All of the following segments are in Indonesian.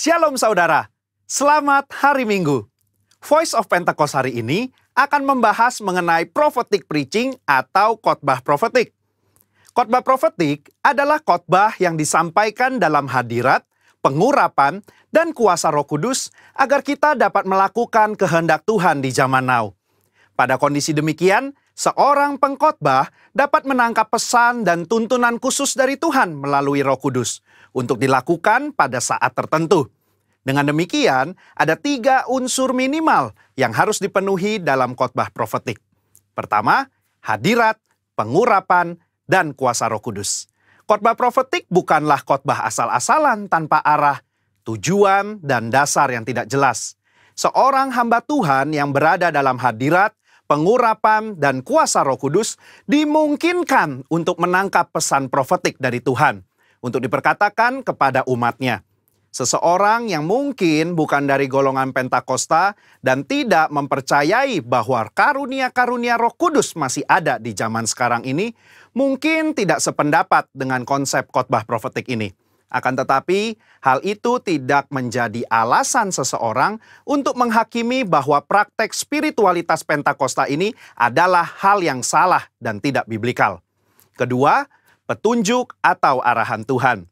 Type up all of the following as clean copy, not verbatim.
Shalom saudara, selamat hari Minggu. Voice of Pentecost hari ini akan membahas mengenai prophetic preaching atau khotbah profetik. Khotbah profetik adalah khotbah yang disampaikan dalam hadirat, pengurapan, dan kuasa Roh Kudus agar kita dapat melakukan kehendak Tuhan di zaman now. Pada kondisi demikian, seorang pengkhotbah dapat menangkap pesan dan tuntunan khusus dari Tuhan melalui Roh Kudus untuk dilakukan pada saat tertentu. Dengan demikian, ada 3 unsur minimal yang harus dipenuhi dalam khotbah profetik. Pertama, hadirat, pengurapan, dan kuasa Roh Kudus. Khotbah profetik bukanlah khotbah asal-asalan tanpa arah, tujuan, dan dasar yang tidak jelas. Seorang hamba Tuhan yang berada dalam hadirat, pengurapan, dan kuasa Roh Kudus dimungkinkan untuk menangkap pesan profetik dari Tuhan untuk diperkatakan kepada umatnya. Seseorang yang mungkin bukan dari golongan Pentakosta dan tidak mempercayai bahwa karunia-karunia Roh Kudus masih ada di zaman sekarang ini, mungkin tidak sependapat dengan konsep khotbah profetik ini. Akan tetapi, hal itu tidak menjadi alasan seseorang untuk menghakimi bahwa praktek spiritualitas Pentakosta ini adalah hal yang salah dan tidak biblikal. Kedua, petunjuk atau arahan Tuhan.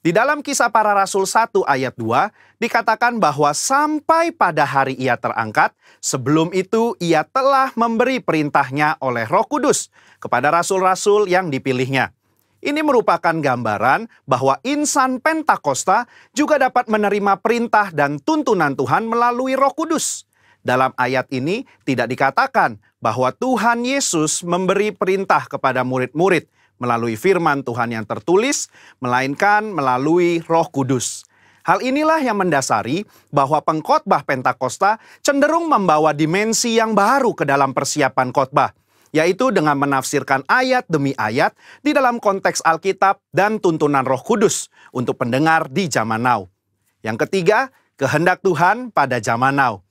Di dalam Kisah Para Rasul 1 ayat 2, dikatakan bahwa sampai pada hari ia terangkat, sebelum itu ia telah memberi perintahnya oleh Roh Kudus kepada rasul-rasul yang dipilihnya. Ini merupakan gambaran bahwa insan Pentakosta juga dapat menerima perintah dan tuntunan Tuhan melalui Roh Kudus. Dalam ayat ini tidak dikatakan bahwa Tuhan Yesus memberi perintah kepada murid-murid melalui firman Tuhan yang tertulis, melainkan melalui Roh Kudus. Hal inilah yang mendasari bahwa pengkhotbah Pentakosta cenderung membawa dimensi yang baru ke dalam persiapan khotbah, yaitu dengan menafsirkan ayat demi ayat di dalam konteks Alkitab dan tuntunan Roh Kudus untuk pendengar di zaman now. Yang ketiga, kehendak Tuhan pada zaman now.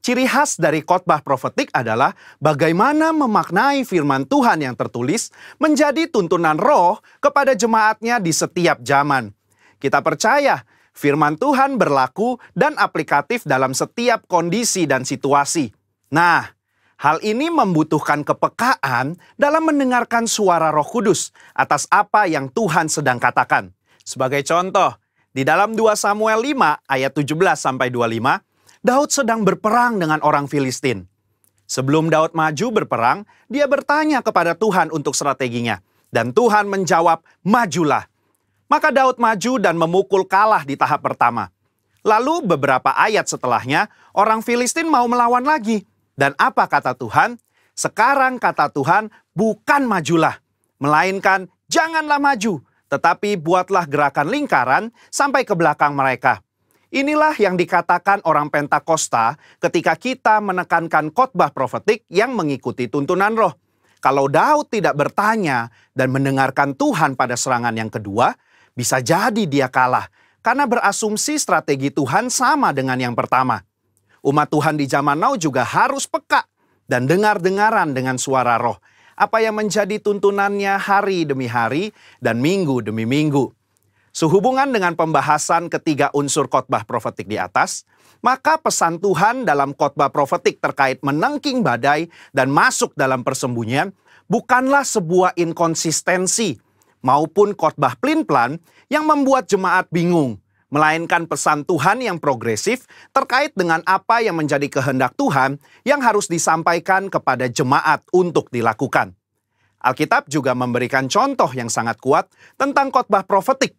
Ciri khas dari khotbah profetik adalah bagaimana memaknai firman Tuhan yang tertulis menjadi tuntunan roh kepada jemaatnya di setiap zaman. Kita percaya firman Tuhan berlaku dan aplikatif dalam setiap kondisi dan situasi. Nah, hal ini membutuhkan kepekaan dalam mendengarkan suara Roh Kudus atas apa yang Tuhan sedang katakan. Sebagai contoh, di dalam 2 Samuel 5 ayat 17-25, Daud sedang berperang dengan orang Filistin. Sebelum Daud maju berperang, dia bertanya kepada Tuhan untuk strateginya. Dan Tuhan menjawab, majulah. Maka Daud maju dan memukul kalah di tahap pertama. Lalu beberapa ayat setelahnya, orang Filistin mau melawan lagi. Dan apa kata Tuhan? Sekarang kata Tuhan, bukan majulah, melainkan janganlah maju, tetapi buatlah gerakan lingkaran sampai ke belakang mereka. Inilah yang dikatakan orang Pentakosta ketika kita menekankan khotbah profetik yang mengikuti tuntunan roh. Kalau Daud tidak bertanya dan mendengarkan Tuhan pada serangan yang kedua, bisa jadi dia kalah karena berasumsi strategi Tuhan sama dengan yang pertama. Umat Tuhan di zaman now juga harus peka dan dengar-dengaran dengan suara roh, apa yang menjadi tuntunannya hari demi hari dan minggu demi minggu. Sehubungan dengan pembahasan ketiga unsur khotbah profetik di atas, maka pesan Tuhan dalam khotbah profetik terkait menengking badai dan masuk dalam persembunyian bukanlah sebuah inkonsistensi maupun khotbah plin-plan yang membuat jemaat bingung, melainkan pesan Tuhan yang progresif terkait dengan apa yang menjadi kehendak Tuhan yang harus disampaikan kepada jemaat untuk dilakukan. Alkitab juga memberikan contoh yang sangat kuat tentang khotbah profetik,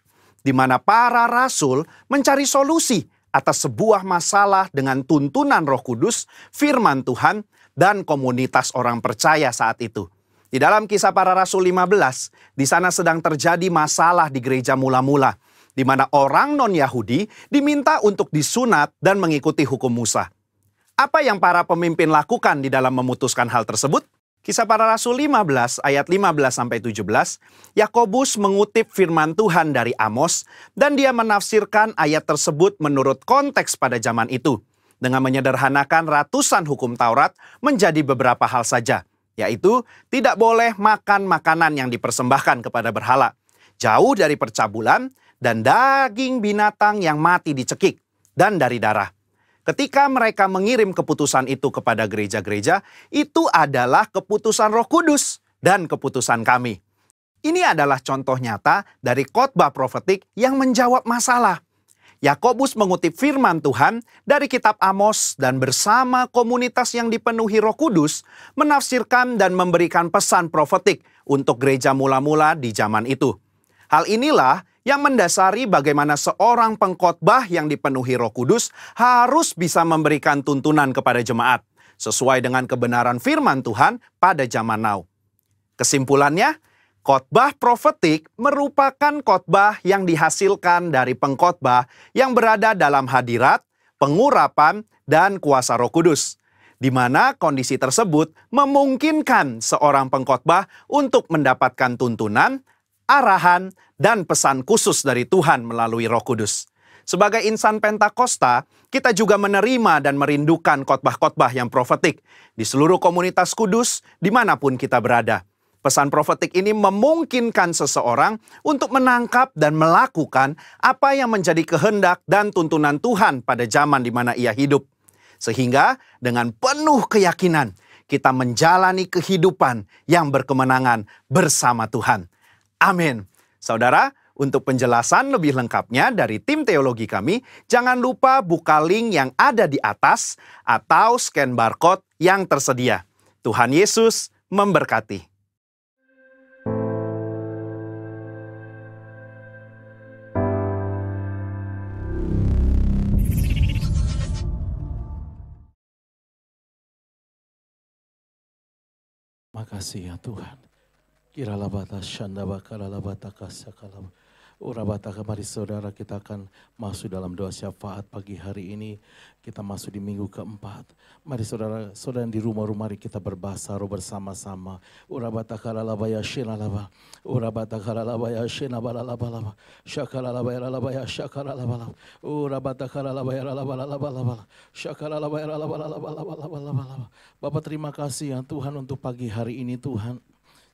di mana para rasul mencari solusi atas sebuah masalah dengan tuntunan Roh Kudus, firman Tuhan, dan komunitas orang percaya saat itu. Di dalam Kisah Para Rasul 15, di sana sedang terjadi masalah di gereja mula-mula, di mana orang non-Yahudi diminta untuk disunat dan mengikuti hukum Musa. Apa yang para pemimpin lakukan di dalam memutuskan hal tersebut? Kisah Para Rasul 15 ayat 15-17, Yakobus mengutip firman Tuhan dari Amos dan dia menafsirkan ayat tersebut menurut konteks pada zaman itu dengan menyederhanakan ratusan hukum Taurat menjadi beberapa hal saja, yaitu tidak boleh makan makanan yang dipersembahkan kepada berhala, jauh dari percabulan dan daging binatang yang mati dicekik, dan dari darah. Ketika mereka mengirim keputusan itu kepada gereja-gereja, itu adalah keputusan Roh Kudus dan keputusan kami. Ini adalah contoh nyata dari khotbah profetik yang menjawab masalah. Yakobus mengutip firman Tuhan dari kitab Amos dan bersama komunitas yang dipenuhi Roh Kudus menafsirkan dan memberikan pesan profetik untuk gereja mula-mula di zaman itu. Hal inilah yang mendasari bagaimana seorang pengkhotbah yang dipenuhi Roh Kudus harus bisa memberikan tuntunan kepada jemaat sesuai dengan kebenaran firman Tuhan pada zaman now. Kesimpulannya, khotbah profetik merupakan khotbah yang dihasilkan dari pengkhotbah yang berada dalam hadirat, pengurapan, dan kuasa Roh Kudus, di mana kondisi tersebut memungkinkan seorang pengkhotbah untuk mendapatkan tuntunan, arahan, dan pesan khusus dari Tuhan melalui Roh Kudus. Sebagai insan Pentakosta, kita juga menerima dan merindukan khotbah-khotbah yang profetik di seluruh komunitas kudus dimanapun kita berada. Pesan profetik ini memungkinkan seseorang untuk menangkap dan melakukan apa yang menjadi kehendak dan tuntunan Tuhan pada zaman di mana ia hidup. Sehingga dengan penuh keyakinan kita menjalani kehidupan yang berkemenangan bersama Tuhan. Amin. Saudara, untuk penjelasan lebih lengkapnya dari tim teologi kami, jangan lupa buka link yang ada di atas atau scan barcode yang tersedia. Tuhan Yesus memberkati. Makasih ya Tuhan. Kiralah batas syandaba kalalah batakasa kalalah. Urabataka, mari saudara kita akan masuk dalam doa syafaat pagi hari ini. Kita masuk di minggu keempat. Mari saudara-saudara yang di rumah-rumah mari kita berbahasa roh bersama-sama. Urabataka lalabaya shinalaba. Urabataka lalabaya shinabalabalaba. Shakalalabaya lalabaya shakaralabalaba. Urabataka lalabaya lalabalabalaba. Shakalalabaya lalabalabalaba. Bapak terima kasih ya Tuhan untuk pagi hari ini Tuhan.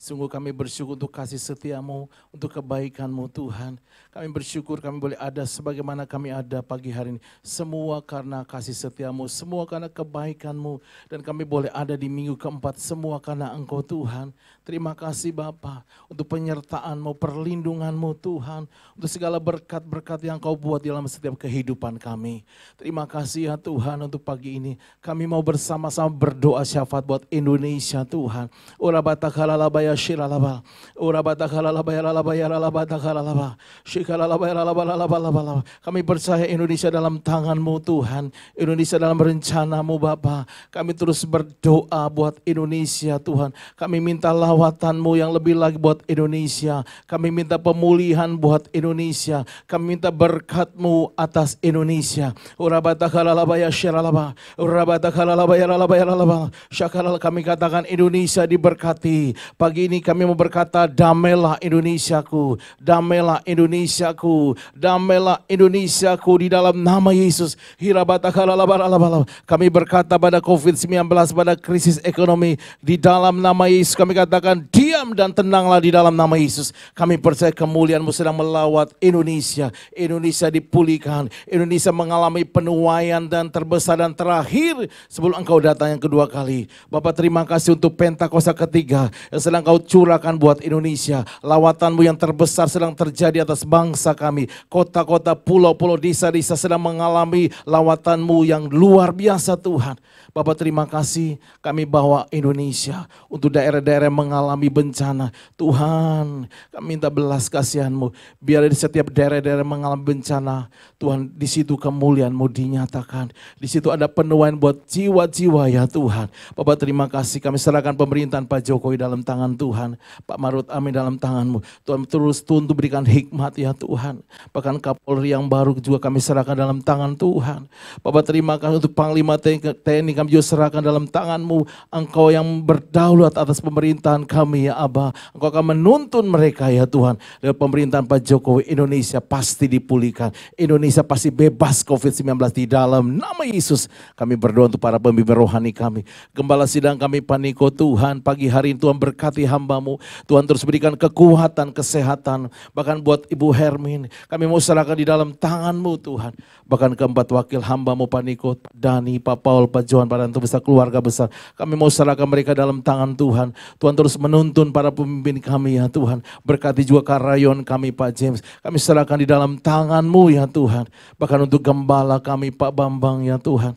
Sungguh kami bersyukur untuk kasih setiamu, untuk kebaikanmu Tuhan. Kami bersyukur kami boleh ada sebagaimana kami ada pagi hari ini. Semua karena kasih setiamu, semua karena kebaikanmu. Dan kami boleh ada di minggu keempat, semua karena Engkau Tuhan. Terima kasih Bapa untuk penyertaanmu, perlindunganmu Tuhan. Untuk segala berkat-berkat yang Kau buat dalam setiap kehidupan kami. Terima kasih ya Tuhan untuk pagi ini. Kami mau bersama-sama berdoa syafaat buat Indonesia Tuhan. Urabatakalabaya shiralaba. Urabatakalabaya shikalalabalaba. Kami percaya Indonesia dalam tangan-Mu Tuhan. Indonesia dalam rencana-Mu Bapa. Kami terus berdoa buat Indonesia Tuhan. Kami minta lawatan-Mu yang lebih lagi buat Indonesia. Kami minta pemulihan buat Indonesia. Kami minta berkat-Mu atas Indonesia. Urabatakalabaya shiralaba. Urabatakalabaya shakalala. Kami katakan Indonesia diberkati. Pagi ini kami mau berkata, damailah Indonesiaku, damailah Indonesiaku, damailah Indonesiaku di dalam nama Yesus. Kami berkata pada COVID-19, pada krisis ekonomi, di dalam nama Yesus kami katakan, diam dan tenanglah di dalam nama Yesus. Kami percaya kemuliaan-Mu sedang melawat Indonesia. Indonesia dipulihkan, Indonesia mengalami penuaian dan terbesar dan terakhir sebelum Engkau datang yang kedua kali. Bapak terima kasih untuk Pentakosta ketiga yang sedang Kau curahkan buat Indonesia. Lawatan-Mu yang terbesar sedang terjadi atas bangsa kami. Kota-kota, pulau-pulau, desa-desa sedang mengalami lawatan-Mu yang luar biasa Tuhan. Bapak terima kasih kami bawa Indonesia untuk daerah-daerah yang mengalami bencana. Tuhan kami minta belas kasihan-Mu. Biar di setiap daerah-daerah mengalami bencana. Tuhan di situ kemuliaan-Mu dinyatakan. Di situ ada penuaian buat jiwa-jiwa ya Tuhan. Bapak terima kasih kami serahkan pemerintahan Pak Jokowi dalam tangan Tuhan. Pak Marut Amin dalam tangan-Mu. Tuhan terus tuntun berikan hikmat ya Tuhan. Bahkan Kapolri yang baru juga kami serahkan dalam tangan Tuhan. Bapak terima kasih untuk Panglima TNI kami juga serahkan dalam tangan-Mu. Engkau yang berdaulat atas pemerintahan kami ya Abah. Engkau akan menuntun mereka ya Tuhan. Dari pemerintahan Pak Jokowi, Indonesia pasti dipulihkan. Indonesia pasti bebas COVID-19 di dalam nama Yesus. Kami berdoa untuk para pemimpin rohani kami. Gembala sidang kami Pak Niko Tuhan. Pagi hari ini Tuhan berkati memberkati hamba-Mu. Tuhan terus berikan kekuatan, kesehatan. Bahkan buat Ibu Hermin, kami mau serahkan di dalam tangan-Mu Tuhan. Bahkan keempat wakil hamba-Mu, Pak Niko, Dani, Pak Paul, Pak Johan, Pak Ranto besar, keluarga besar. Kami mau serahkan mereka dalam tangan Tuhan. Tuhan terus menuntun para pemimpin kami ya Tuhan. Berkati juga Karayon kami Pak James. Kami serahkan di dalam tangan-Mu ya Tuhan. Bahkan untuk gembala kami Pak Bambang ya Tuhan.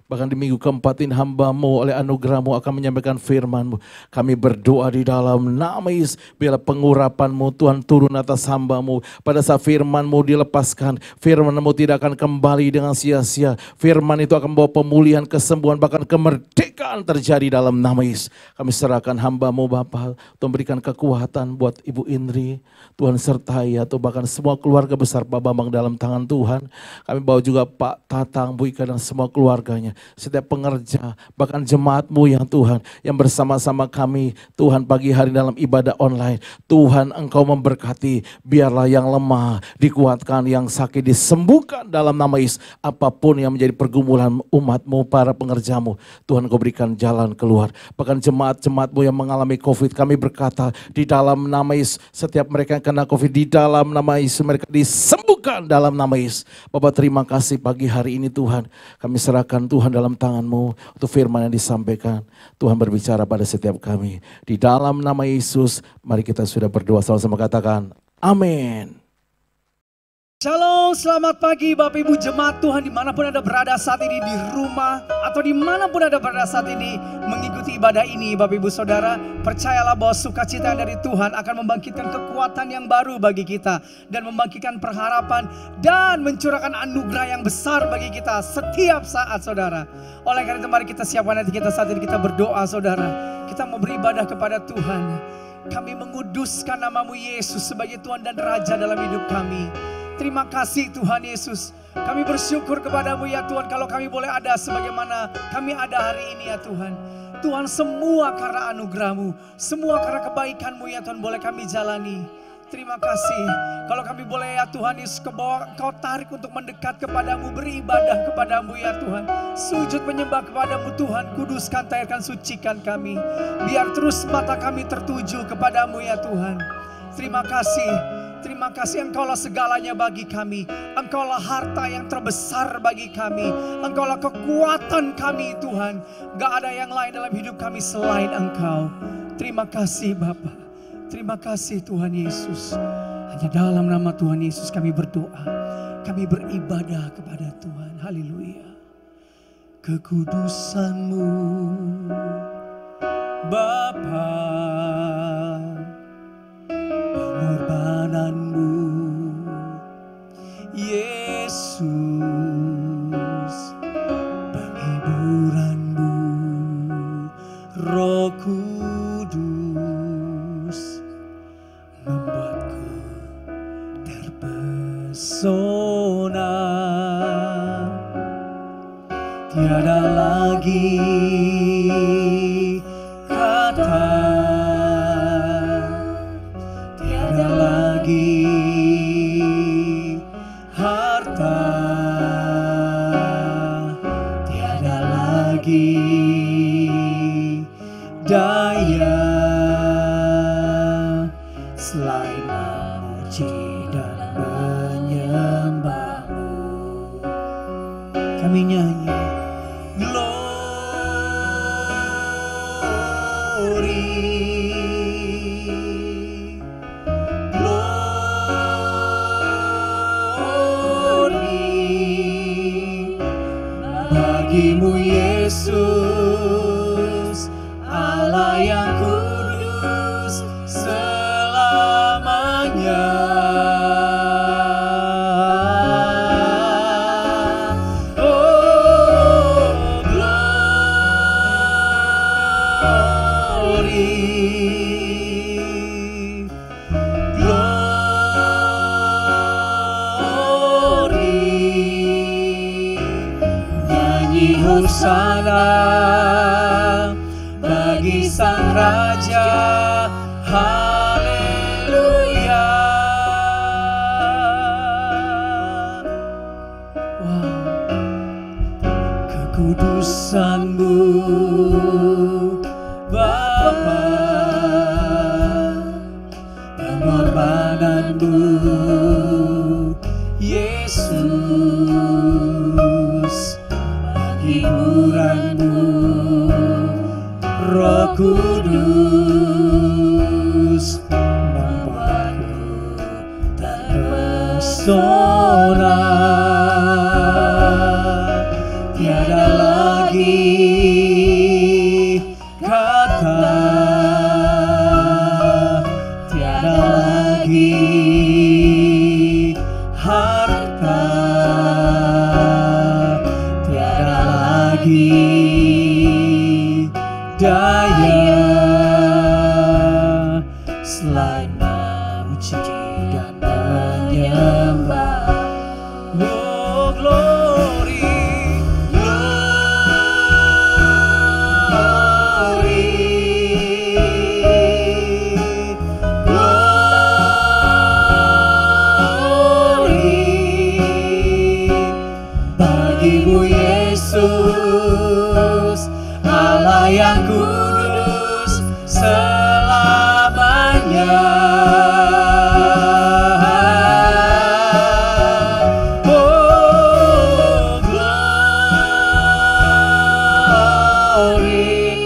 Bahkan di minggu keempat ini hamba-Mu oleh anugerah-Mu akan menyampaikan firman-Mu. Kami berdoa di dalam nama Yesus. Biarlah pengurapan-Mu Tuhan turun atas hamba-Mu. Pada saat firman-Mu dilepaskan, firman-Mu tidak akan kembali dengan sia-sia. Firman itu akan membawa pemulihan, kesembuhan, bahkan kemerdekaan terjadi dalam nama Yesus. Kami serahkan hamba-Mu Bapa. Tuhan berikan kekuatan buat Ibu Indri. Tuhan sertai atau bahkan semua keluarga besar Pak Bambang dalam tangan Tuhan. Kami bawa juga Pak Tatang, Bu Ika dan semua keluarganya. Setiap pengerja, bahkan jemaat-Mu yang Tuhan, yang bersama-sama kami Tuhan pagi hari dalam ibadah online. Tuhan Engkau memberkati, biarlah yang lemah dikuatkan, yang sakit disembuhkan dalam nama Yesus. Apapun yang menjadi pergumulan umat-Mu, para pengerja-Mu, Tuhan Engkau berikan jalan keluar. Bahkan jemaat-jemaat-Mu yang mengalami COVID, kami berkata di dalam nama Yesus, setiap mereka yang kena COVID di dalam nama Yesus, mereka disembuhkan dalam nama Yesus. Bapak terima kasih pagi hari ini Tuhan, kami serahkan Tuhan dalam tangan-Mu untuk firman yang disampaikan. Tuhan berbicara pada setiap kami. Di dalam nama Yesus, mari kita sudah berdoa sama-sama katakan, amin. Shalom, selamat pagi Bapak Ibu jemaat Tuhan dimanapun Anda berada saat ini, di rumah atau dimanapun Anda berada saat ini mengikuti ibadah ini. Bapak Ibu Saudara, percayalah bahwa sukacita yang dari Tuhan akan membangkitkan kekuatan yang baru bagi kita dan membangkitkan pengharapan dan mencurahkan anugerah yang besar bagi kita setiap saat Saudara. Oleh karena itu mari kita siapkan hati kita saat ini, kita berdoa Saudara. Kita mau beribadah kepada Tuhan. Kami menguduskan nama-Mu Yesus sebagai Tuhan dan Raja dalam hidup kami. Terima kasih Tuhan Yesus. Kami bersyukur kepadamu ya Tuhan, kalau kami boleh ada sebagaimana kami ada hari ini ya Tuhan. Tuhan, semua karena anugerah-Mu, semua karena kebaikan-Mu ya Tuhan boleh kami jalani. Terima kasih kalau kami boleh ya Tuhan Yesus ke bawah Engkau tarik untuk mendekat kepadamu, beribadah kepadamu ya Tuhan. Sujud menyembah kepadamu Tuhan, kuduskan, tahirkan, sucikan kami. Biar terus mata kami tertuju kepadamu ya Tuhan. Terima kasih. Terima kasih Engkaulah segalanya bagi kami. Engkaulah harta yang terbesar bagi kami. Engkaulah kekuatan kami Tuhan. Gak ada yang lain dalam hidup kami selain Engkau. Terima kasih Bapa. Terima kasih Tuhan Yesus. Hanya dalam nama Tuhan Yesus kami berdoa. Kami beribadah kepada Tuhan. Haleluya. Kekudusan-Mu Bapa, pengorbanan-Mu Yesus, penghiburan-Mu Roh Kudus, membuatku terpesona. Tiada lagi kata, tiada lagi harta, tiada lagi daya selain memuji dan menyembah-Mu. Kami nyanyi bagimu Yesus, Allah yang kudus selamanya. Oh, glory, Hosana bagi Sang Raja, haleluya. Wow. Kekudusan-Mu Bapa, Yesus, hiburanmu, Roh Kudus membuatku terpesona. Tiada lagi kata, tiada lagi harta, tiada lagi daya selain memuji dan menyembah. Oh glory, glory, glory bagimu Yesus, Allah yang kudus selamanya. Oh glory,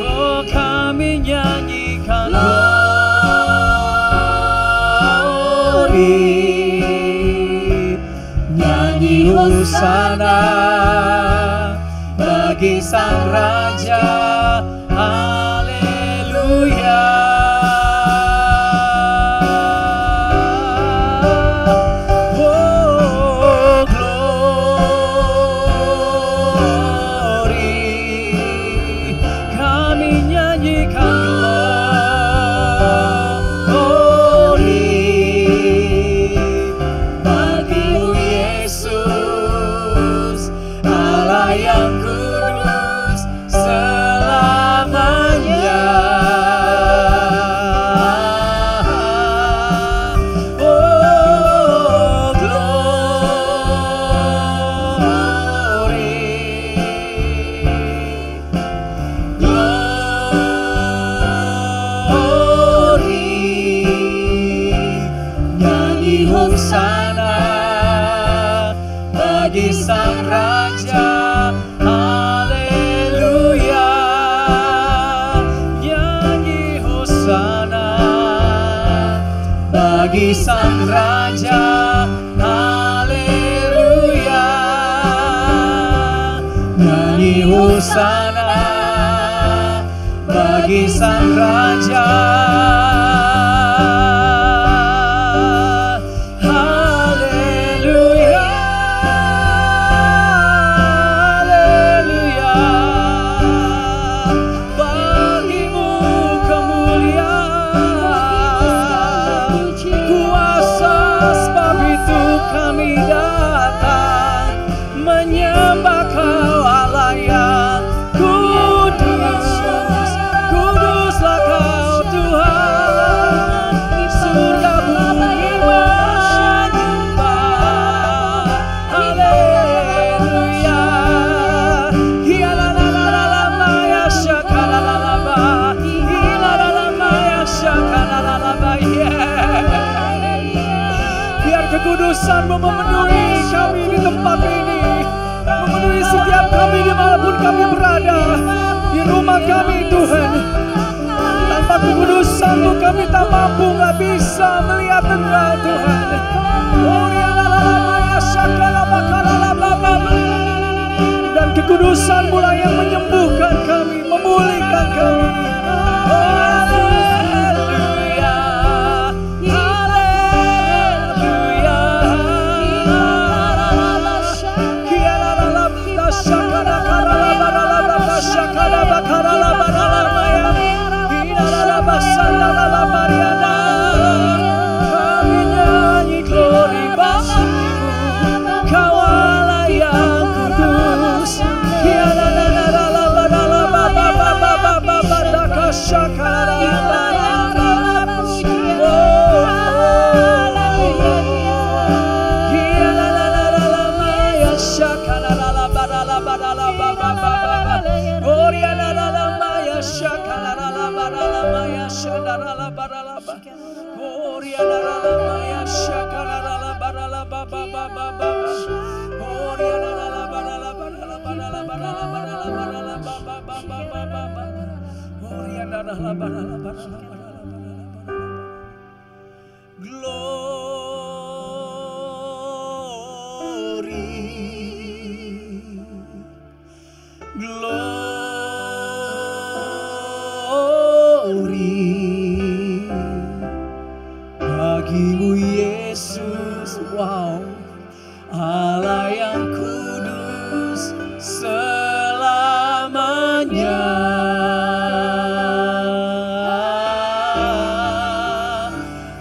oh kami nyanyikan glory, nyanyi hosana bagi Sang Raja, haleluya. Oh glory, kami nyanyikan glory bagimu Yesus, Allah yang kudus selamanya. Oh glory, glory, nyanyi hosana bagi Sang Raja, haleluya. Nyanyi hosana bagi Sang Raja, haleluya. Nyanyi hosana bagi Sang Raja, haleluya, haleluya. Bagimu kemuliaan, kuasa, sebab itu kami datang menyembah Kau, Allah yang kudus. Kuduslah Kau Tuhan, surga bumi menyembah, haleluya. Hialalalala syakalalala, hialalalala syakalalala, biar kekudusan-Mu memenuhi kami di tempat ini, memenuhi setiap kami dimanapun kami berada, di rumah kami Tuhan. Tanpa kekudusan-Mu kami tak mampu, gak bisa melihat Engkau Tuhan. Dan kekudusan-Mu lah yang menyembuhkan kami, memulihkan kami. Haleluya, haleluya. Kami nyanyi glory bagimu, Kau Allah yang kudus. Maya Bagimu Yesus, wow, Allah yang kudus selamanya.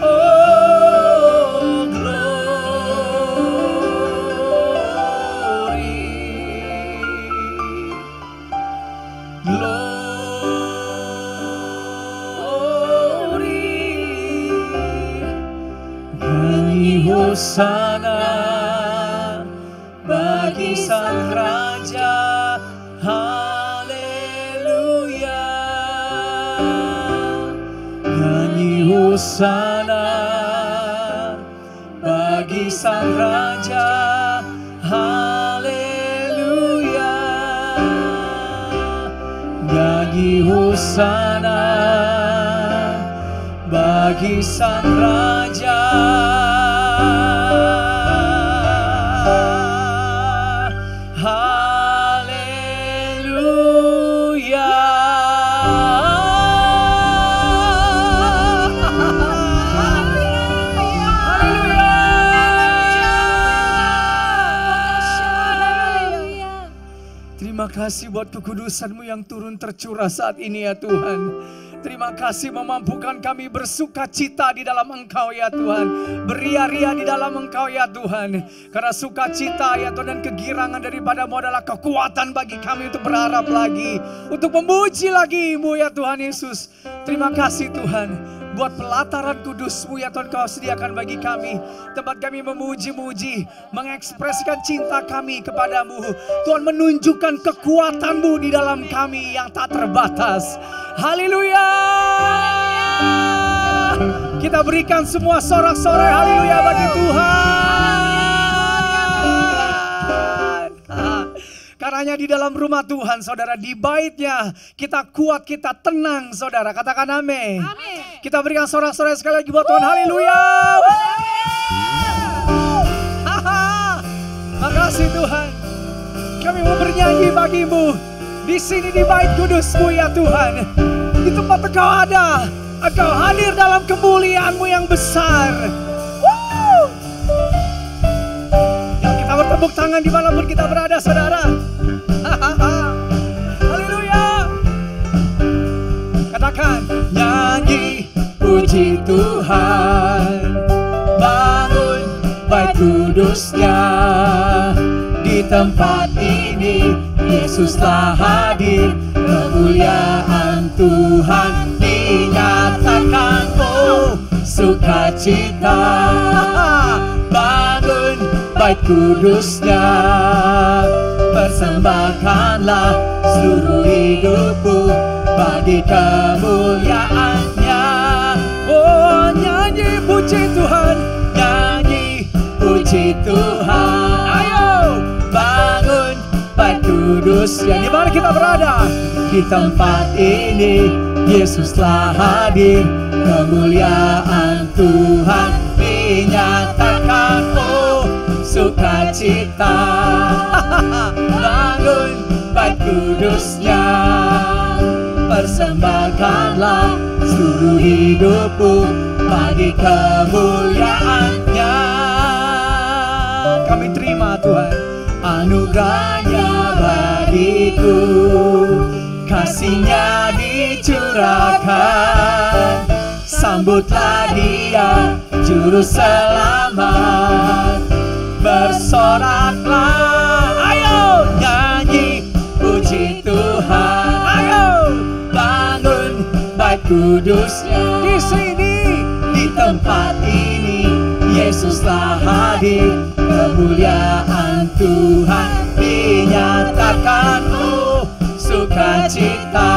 Oh, glory, nyanyi hosana bagi sang raja, haleluya. Nyanyi hosana bagi sang raja, haleluya. Nyanyi hosana bagi sang raja, haleluya. Terima kasih buat kekudusan-Mu yang turun tercurah saat ini ya Tuhan. Terima kasih memampukan kami bersuka cita di dalam Engkau ya Tuhan. Beria-ria di dalam Engkau ya Tuhan. Karena sukacita ya Tuhan dan kegirangan daripada-Mu adalah kekuatan bagi kami untuk berharap lagi. Untuk memuji lagi-Mu ya Tuhan Yesus. Terima kasih Tuhan. Buat pelataran kudus-Mu ya Tuhan Kau sediakan bagi kami. Tempat kami memuji-muji, mengekspresikan cinta kami kepadamu. Tuhan menunjukkan kekuatan-Mu di dalam kami yang tak terbatas. Haleluya. Kita berikan semua sorak-sorai haleluya bagi Tuhan. Karena di dalam rumah Tuhan, saudara, di baitnya kita kuat, kita tenang, saudara. Katakan amin. Kita berikan sorak-sorai sekali lagi buat Tuhan. Haleluya. Makasih Tuhan. Kami mau bernyanyi bagi-Mu. Di sini di bait kudus-Mu ya Tuhan. Di tempat Engkau ada. Engkau hadir dalam kemuliaan-Mu yang besar. Yuk kita bertepuk tangan dimanapun kita berada saudara. Haleluya. Katakan, nyanyi puji Tuhan, bangun bait kudus-Nya. Di tempat ini Yesuslah hadir, kemuliaan Tuhan dinyatakan. Oh, sukacita, bangun bait kudus-Nya. Persembahkanlah seluruh hidupmu bagi kemuliaan-Nya. Oh, nyanyi puji Tuhan, nyanyi puji Tuhan. Ayo bangun bait kudus-Nya. Di mana kita berada? Di tempat ini Yesuslah hadir, kemuliaan Tuhan dinyatakan. Oh, sukacita, bangun bait kudus-Nya. Persembahkanlah seluruh hidupmu bagi kemuliaan-Nya. Kami terima Tuhan anugerah-Nya bagiku, kasih-Nya dicurahkan. Sambutlah Dia juru selamat, bersoraklah. Ayo nyanyi puji Tuhan. Ayo bangun bait kudus-Nya. Di sini di tempat ini Yesuslah hadir, kemuliaan Tuhan dinyatakan. Oh, sukacita,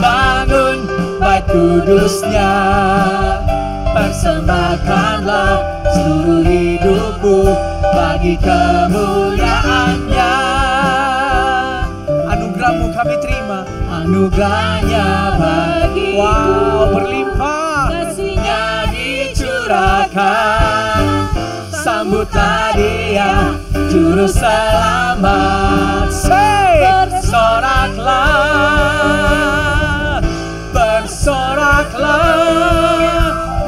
bangun bait kudus-Nya. Persembahkanlah seluruh hidup bagi kemuliaan-Nya. Anugerah-Mu kami terima, anugerah-Nya bagi. Wow, berlimpah kasih-Nya dicurahkan. Sambutlah Dia, Juru Selamat. Bersoraklah, bersoraklah,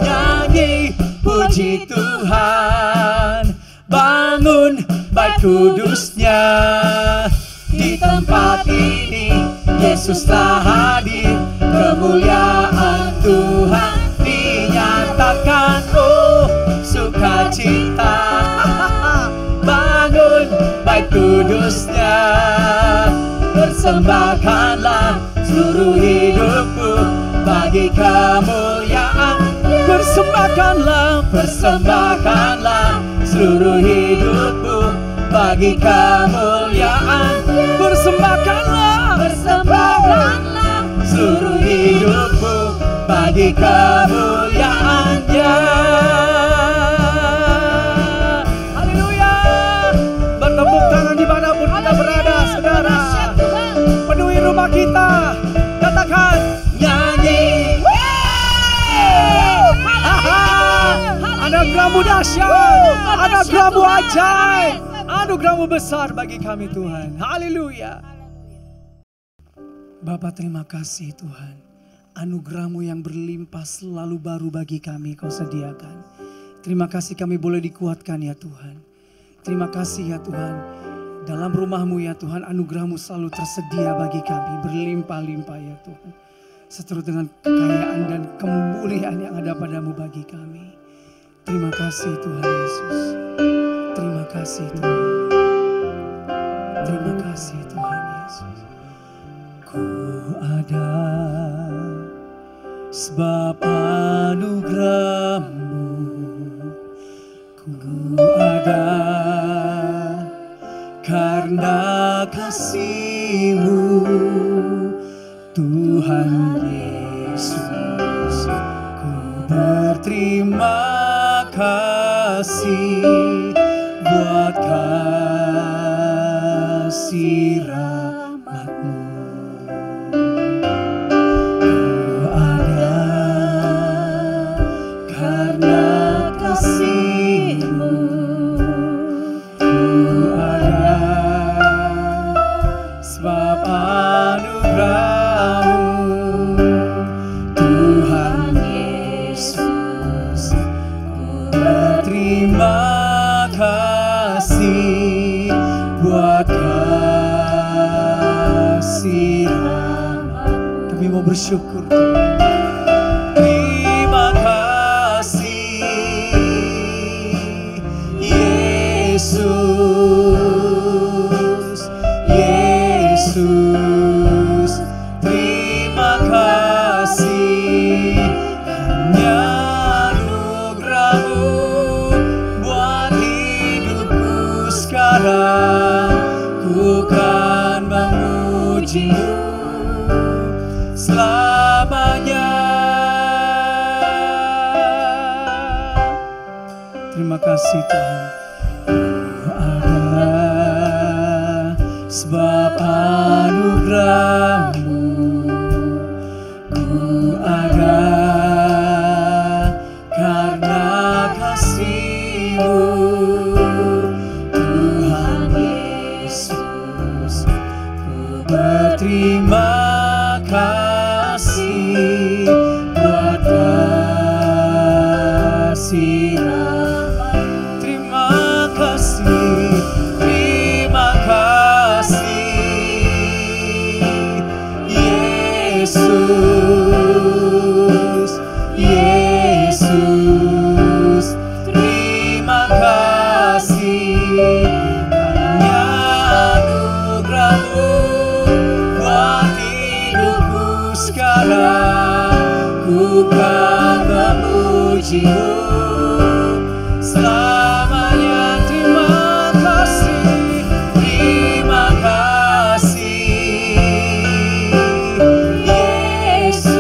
nyanyi puji Tuhan. Bangun bait kudus-Nya. Di tempat ini Yesus telah hadir, kemuliaan Tuhan dinyatakan. Oh, sukacita. Bangun bait kudus-Nya. Persembahkanlah seluruh hidupmu bagi kemuliaan. Persembahkanlah, persembahkanlah seluruh hidupmu bagi kemuliaan. Persembahkanlah, persembahkanlah seluruh hidupmu bagi kemuliaan-Nya. Haleluya. Bertepuk tangan dimanapun kita berada, saudara. Penuhi rumah kita. Katakan, nyanyi. Anugerah-Mu dahsyat, anugerah-Mu ajaib, anugerah-Mu besar bagi kami Tuhan. Haleluya. Bapa, terima kasih Tuhan. Anugerah-Mu yang berlimpah selalu baru bagi kami Kau sediakan. Terima kasih kami boleh dikuatkan ya Tuhan. Terima kasih ya Tuhan. Dalam rumah-Mu ya Tuhan, anugerah-Mu selalu tersedia bagi kami. Berlimpah-limpah ya Tuhan. Seturut dengan kekayaan dan kemuliaan yang ada pada-Mu bagi kami. Terima kasih Tuhan Yesus. Terima kasih Tuhan. Terima kasih Tuhan Yesus. Ku ada sebab anugerah-Mu. Ku ada karena kasih-Mu, Tuhan Yesus. Ku berterima kasih buat kasih rahmat-Mu. Ku ada karena kasih-Mu. Ku ada sebab anugerah-Mu, Tuhan Yesus. Terima kasih buat kasih rahmat. Kami mau bersyukur Tuhan. Terima kasih Yesus, Yesus. Terima kasih hanya anugerah-Mu buat hidupku sekarang. Ku kan memuji-Mu selamanya. Terima kasih Tuhan. Ku ada sebab anugerah-Mu. Ku ada karena kasih-Mu, Tuhan Yesus. Ku berterima kasih buat kasih rahmat. Terima kasih, terima kasih Yesus, Yesus. Terima kasih hanya anugerah-Mu buat hidupku sekarang. Ku kan memuji-Mu selamanya. Terima kasih, terima kasih Yesus,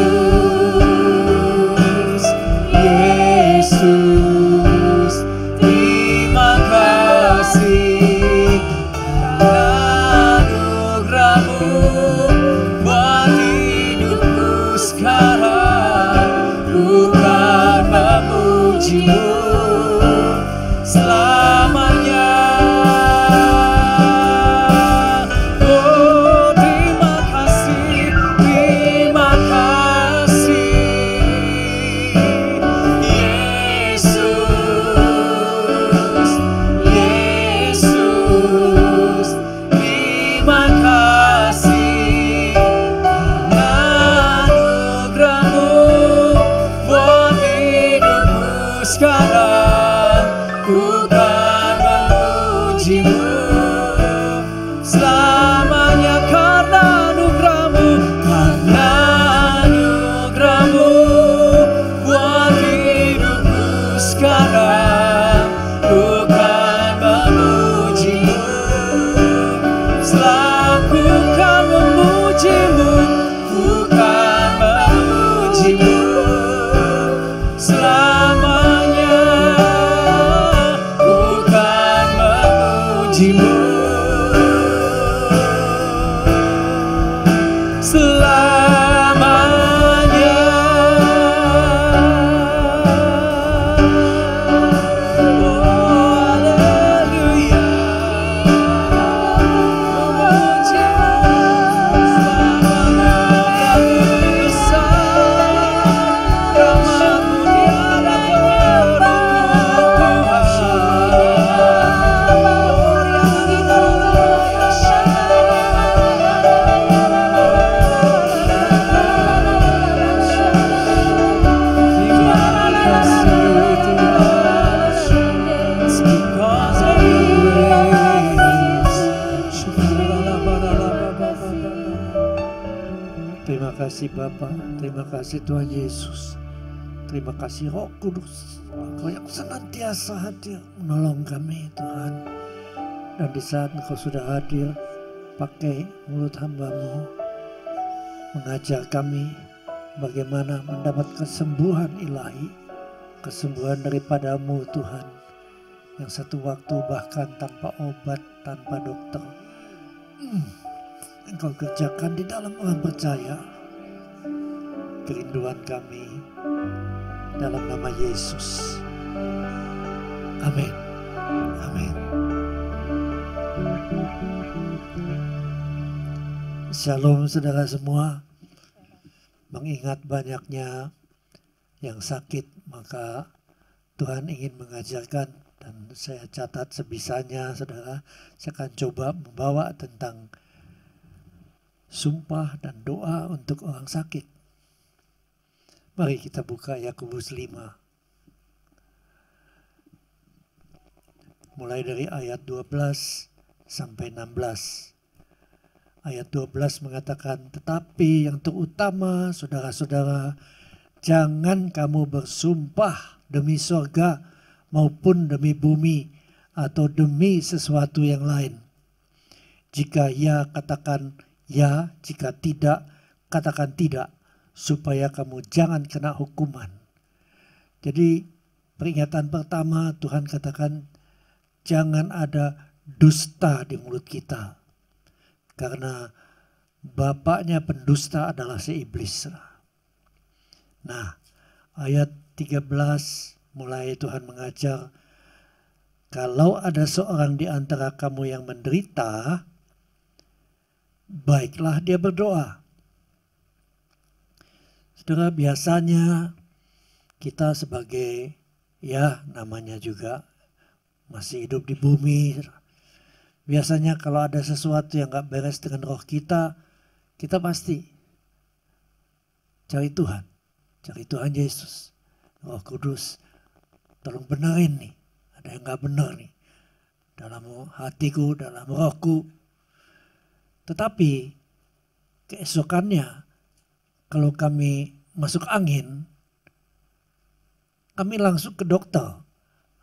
Yesus. Terima kasih kasih Bapa, terima kasih Tuhan Yesus. Terima kasih Roh Kudus, Engkau yang senantiasa hadir menolong kami Tuhan. Dan di saat Engkau sudah hadir, pakai mulut hamba-Mu mengajar kami bagaimana mendapat kesembuhan ilahi, kesembuhan daripada-Mu Tuhan, yang satu waktu bahkan tanpa obat, tanpa dokter, Engkau kerjakan di dalam orang percaya. Kerinduan kami dalam nama Yesus. Amin. Amin. Shalom saudara semua. Mengingat banyaknya yang sakit, maka Tuhan ingin mengajarkan, dan saya catat sebisanya saudara. Saya akan coba membawa tentang sumpah dan doa untuk orang sakit. Mari kita buka Yakobus 5. Mulai dari ayat 12 sampai 16. Ayat 12 mengatakan, tetapi yang terutama saudara-saudara, jangan kamu bersumpah demi sorga maupun demi bumi atau demi sesuatu yang lain. Jika ya, katakan ya, jika tidak, katakan tidak, supaya kamu jangan kena hukuman. Jadi peringatan pertama Tuhan katakan, jangan ada dusta di mulut kita. Karena bapaknya pendusta adalah si iblis. Nah, ayat 13 mulai Tuhan mengajar, kalau ada seorang di antara kamu yang menderita, baiklah dia berdoa. Saudara, biasanya kita sebagai, ya namanya juga masih hidup di bumi, biasanya kalau ada sesuatu yang gak beres dengan roh kita, kita pasti cari Tuhan. Cari Tuhan Yesus. Roh Kudus, tolong benerin nih. Ada yang gak bener nih. Dalam hatiku, dalam rohku. Tetapi keesokannya, kalau kami masuk angin, kami langsung ke dokter.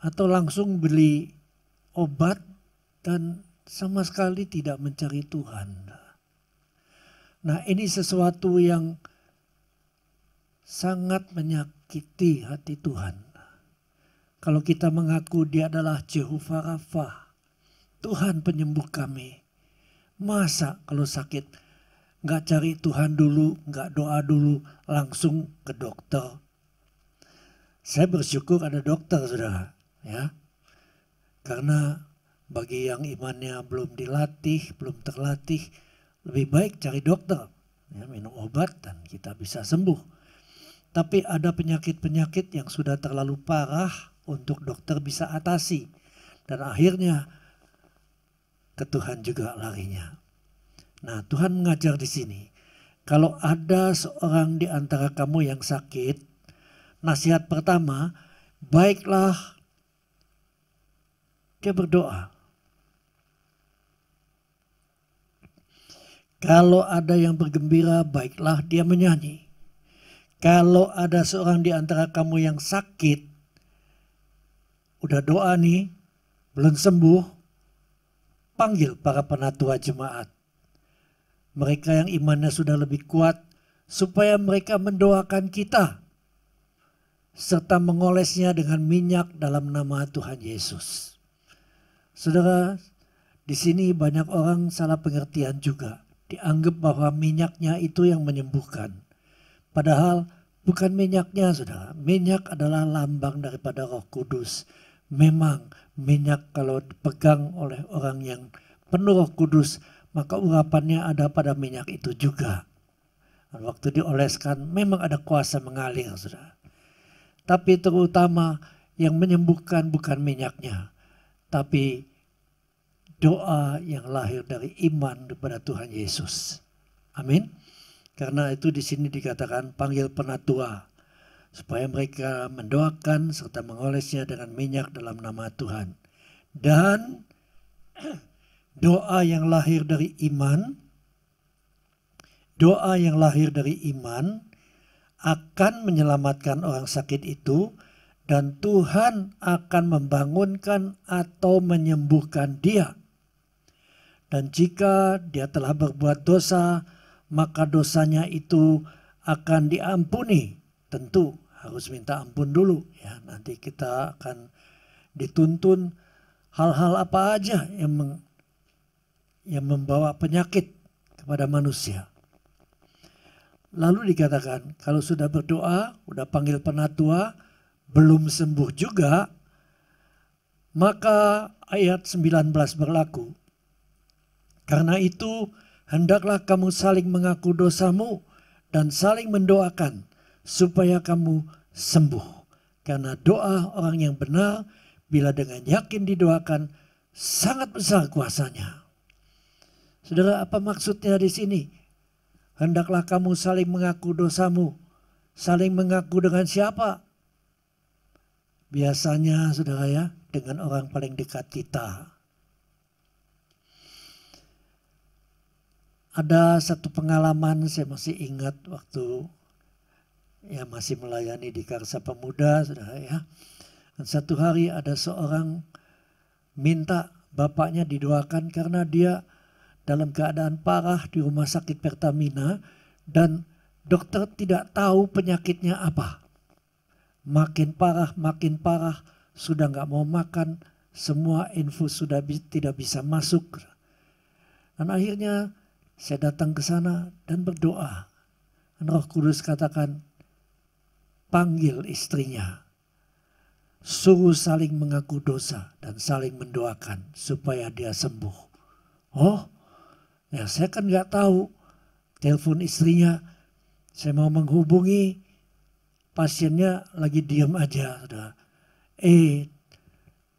Atau langsung beli obat dan sama sekali tidak mencari Tuhan. Nah, ini sesuatu yang sangat menyakiti hati Tuhan. Kalau kita mengaku Dia adalah Jehovah Rafa, Tuhan penyembuh kami. Masa kalau sakit nggak cari Tuhan dulu, nggak doa dulu, langsung ke dokter. Saya bersyukur ada dokter, saudara, ya, karena bagi yang imannya belum dilatih, belum terlatih, lebih baik cari dokter, ya, minum obat dan kita bisa sembuh. Tapi ada penyakit-penyakit yang sudah terlalu parah untuk dokter bisa atasi, dan akhirnya ke Tuhan juga larinya. Nah, Tuhan mengajar di sini, kalau ada seorang di antara kamu yang sakit, nasihat pertama, baiklah dia berdoa. Kalau ada yang bergembira, baiklah dia menyanyi. Kalau ada seorang di antara kamu yang sakit, udah doa nih, belum sembuh, panggil para penatua jemaat. Mereka yang imannya sudah lebih kuat, supaya mereka mendoakan kita, serta mengolesnya dengan minyak dalam nama Tuhan Yesus. Saudara, di sini banyak orang salah pengertian juga. Dianggap bahwa minyaknya itu yang menyembuhkan. Padahal bukan minyaknya, saudara. Minyak adalah lambang daripada Roh Kudus. Memang minyak kalau dipegang oleh orang yang penuh Roh Kudus, maka urapannya ada pada minyak itu juga. Dan waktu dioleskan memang ada kuasa mengalir, saudara. Tapi terutama yang menyembuhkan bukan minyaknya, tapi doa yang lahir dari iman kepada Tuhan Yesus. Amin. Karena itu di sini dikatakan panggil penatua, supaya mereka mendoakan serta mengolesnya dengan minyak dalam nama Tuhan. Dan doa yang lahir dari iman doa yang lahir dari iman akan menyelamatkan orang sakit itu, dan Tuhan akan membangunkan atau menyembuhkan dia. Dan jika dia telah berbuat dosa, maka dosanya itu akan diampuni. Tentu harus minta ampun dulu ya. Nanti kita akan dituntun hal-hal apa aja yang membawa penyakit kepada manusia. Lalu dikatakan kalau sudah berdoa, udah panggil penatua, belum sembuh juga, maka ayat 19 berlaku. Karena itu hendaklah kamu saling mengaku dosamu dan saling mendoakan supaya kamu sembuh. Karena doa orang yang benar bila dengan yakin didoakan sangat besar kuasanya. Saudara, apa maksudnya di sini? Hendaklah kamu saling mengaku dosamu. Saling mengaku dengan siapa? Biasanya saudara ya, dengan orang paling dekat kita. Ada satu pengalaman saya masih ingat waktu ya masih melayani di Karsa Pemuda, saudara ya. Dan satu hari ada seorang minta bapaknya didoakan karena dia dalam keadaan parah di rumah sakit Pertamina dan dokter tidak tahu penyakitnya apa. Makin parah, sudah nggak mau makan, semua infus sudah tidak bisa masuk. Dan akhirnya saya datang ke sana dan berdoa. Dan Roh Kudus katakan, panggil istrinya. Suruh saling mengaku dosa dan saling mendoakan supaya dia sembuh. Oh, ya saya kan nggak tahu. Telepon istrinya, saya mau menghubungi pasiennya lagi diam aja.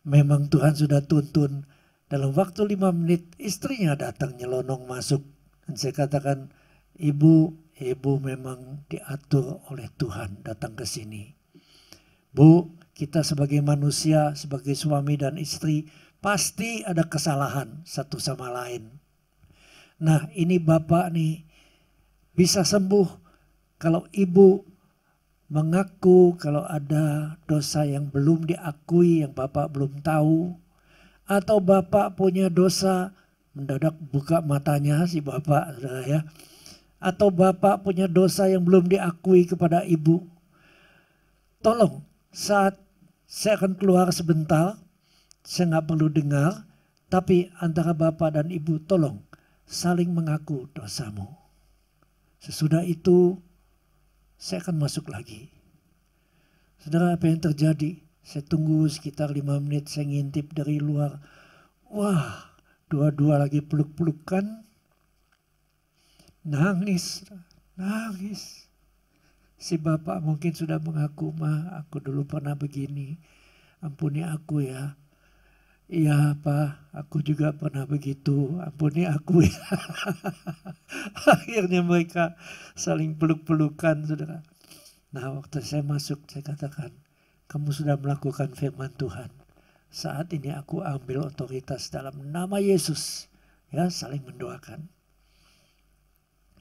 Memang Tuhan sudah tuntun. Dalam waktu 5 menit istrinya datang nyelonong masuk. Dan saya katakan, ibu memang diatur oleh Tuhan datang ke sini. Bu, kita sebagai manusia, sebagai suami dan istri, pasti ada kesalahan satu sama lain. Nah ini bapak nih bisa sembuh kalau ibu mengaku kalau ada dosa yang belum diakui, yang bapak belum tahu. Atau bapak punya dosa, mendadak buka matanya si bapak, ya. Atau bapak punya dosa yang belum diakui kepada ibu. Tolong, saat saya akan keluar sebentar, saya nggak perlu dengar, tapi antara bapak dan ibu tolong saling mengaku dosamu. Sesudah itu saya akan masuk lagi. Saudara, apa yang terjadi? Saya tunggu sekitar 5 menit, saya ngintip dari luar. Wah, dua-dua lagi peluk-pelukan. Nangis. Si bapak mungkin sudah mengaku, "Ma, aku dulu pernah begini. Ampuni aku ya." "Iya Pak, aku juga pernah begitu. Ampuni aku ya." Akhirnya mereka saling peluk-pelukan, saudara. Nah, waktu saya masuk, saya katakan, "Kamu sudah melakukan firman Tuhan. Saat ini aku ambil otoritas dalam nama Yesus." Ya, saling mendoakan.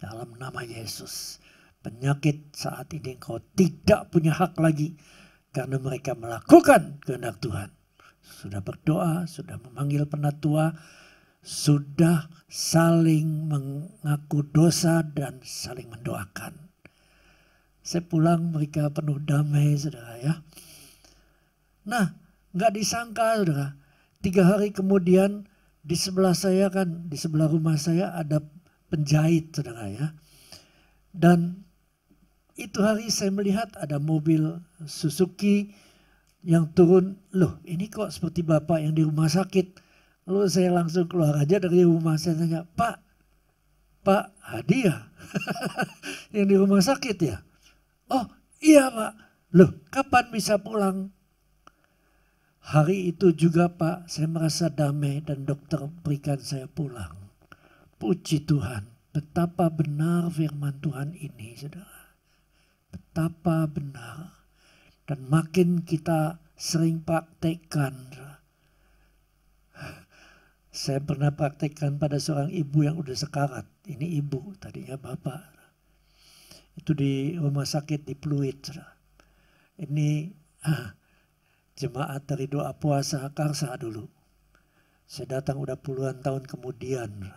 Dalam nama Yesus. Penyakit saat ini engkau tidak punya hak lagi. Karena mereka melakukan kehendak Tuhan. Sudah berdoa, sudah memanggil penatua, sudah saling mengaku dosa dan saling mendoakan. Saya pulang mereka penuh damai, saudara ya. Nah, nggak disangka, saudara. 3 hari kemudian di sebelah saya kan, di sebelah rumah saya ada penjahit, saudara ya. Dan itu hari saya melihat ada mobil Suzuki yang turun. Loh, ini kok seperti bapak yang di rumah sakit. Lalu saya langsung keluar aja dari rumah. Saya tanya, Pak Hadi ya? Yang di rumah sakit ya? Oh iya Pak. Loh, kapan bisa pulang? Hari itu juga Pak, saya merasa damai dan dokter berikan saya pulang. Puji Tuhan, betapa benar firman Tuhan ini, saudara. Betapa benar. Dan makin kita sering praktekkan. Saya pernah praktekkan pada seorang ibu yang udah sekarat. ini ibu, tadinya bapak. Itu di rumah sakit di Pluit. Ini jemaat dari doa puasa Karsa dulu. Saya datang udah puluhan tahun kemudian.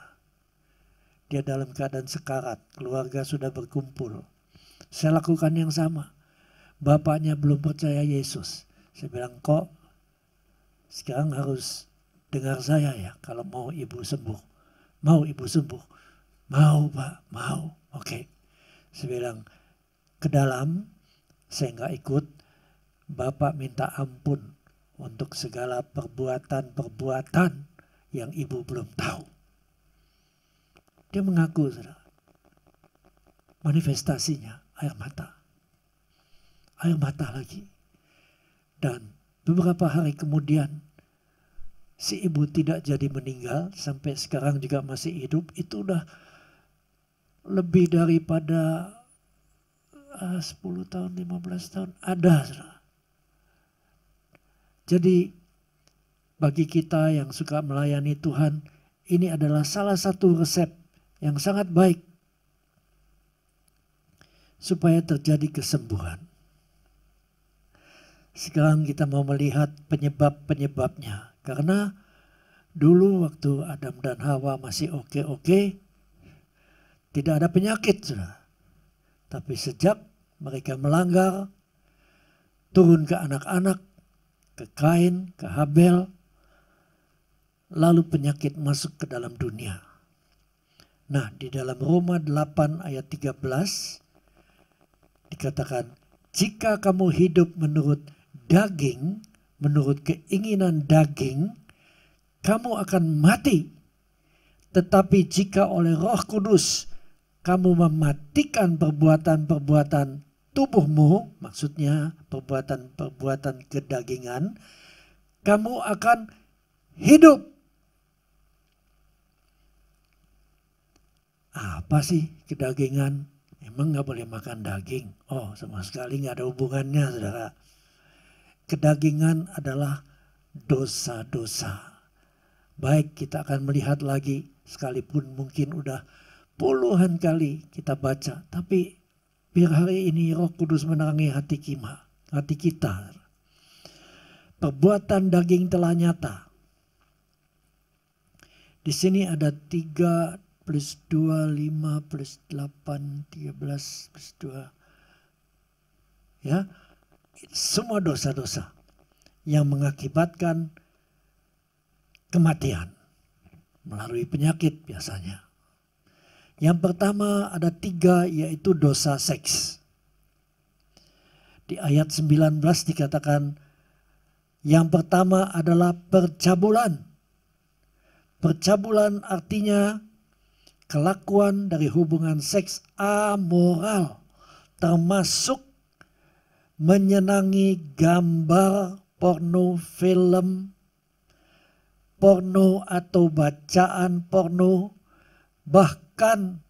Dia dalam keadaan sekarat, keluarga sudah berkumpul. Saya lakukan yang sama. Bapaknya belum percaya Yesus. Saya bilang, kok sekarang harus dengar saya ya kalau mau ibu sembuh. Mau ibu sembuh? Mau Pak, mau. Oke. Saya bilang, ke dalam saya nggak ikut. Bapak minta ampun untuk segala perbuatan-perbuatan yang ibu belum tahu. Dia mengaku, saudara. Manifestasinya air mata. Air mata lagi. Dan beberapa hari kemudian si ibu tidak jadi meninggal, sampai sekarang juga masih hidup. Itu udah lebih daripada 10 tahun, 15 tahun. Ada, saudara. Jadi bagi kita yang suka melayani Tuhan, ini adalah salah satu resep yang sangat baik supaya terjadi kesembuhan. Sekarang kita mau melihat penyebab-penyebabnya. Karena dulu waktu Adam dan Hawa masih oke-oke, tidak ada penyakit, saudara. Tapi sejak mereka melanggar, turun ke anak-anak, ke Kain, ke Habel, lalu penyakit masuk ke dalam dunia. Nah, di dalam Roma 8 ayat 13 dikatakan, jika kamu hidup menurut daging, menurut keinginan daging, kamu akan mati. Tetapi jika oleh Roh Kudus kamu mematikan perbuatan-perbuatan tubuhmu, maksudnya perbuatan-perbuatan kedagingan, kamu akan hidup. Apa sih kedagingan? Emang gak boleh makan daging? Oh, sama sekali gak ada hubungannya, saudara. Kedagingan adalah dosa-dosa. Baik, kita akan melihat lagi, sekalipun mungkin udah puluhan kali kita baca. Tapi biar hari ini Roh Kudus menerangi hati kita. Perbuatan daging telah nyata. Di sini ada 3 plus 2, 5 plus 8, 13 plus 2. Ya, semua dosa-dosa yang mengakibatkan kematian melalui penyakit biasanya. Yang pertama ada 3, yaitu dosa seks. Di ayat 19 dikatakan yang pertama adalah percabulan. Percabulan artinya kelakuan dari hubungan seks amoral, termasuk menyenangi gambar porno, film porno atau bacaan porno, bahkan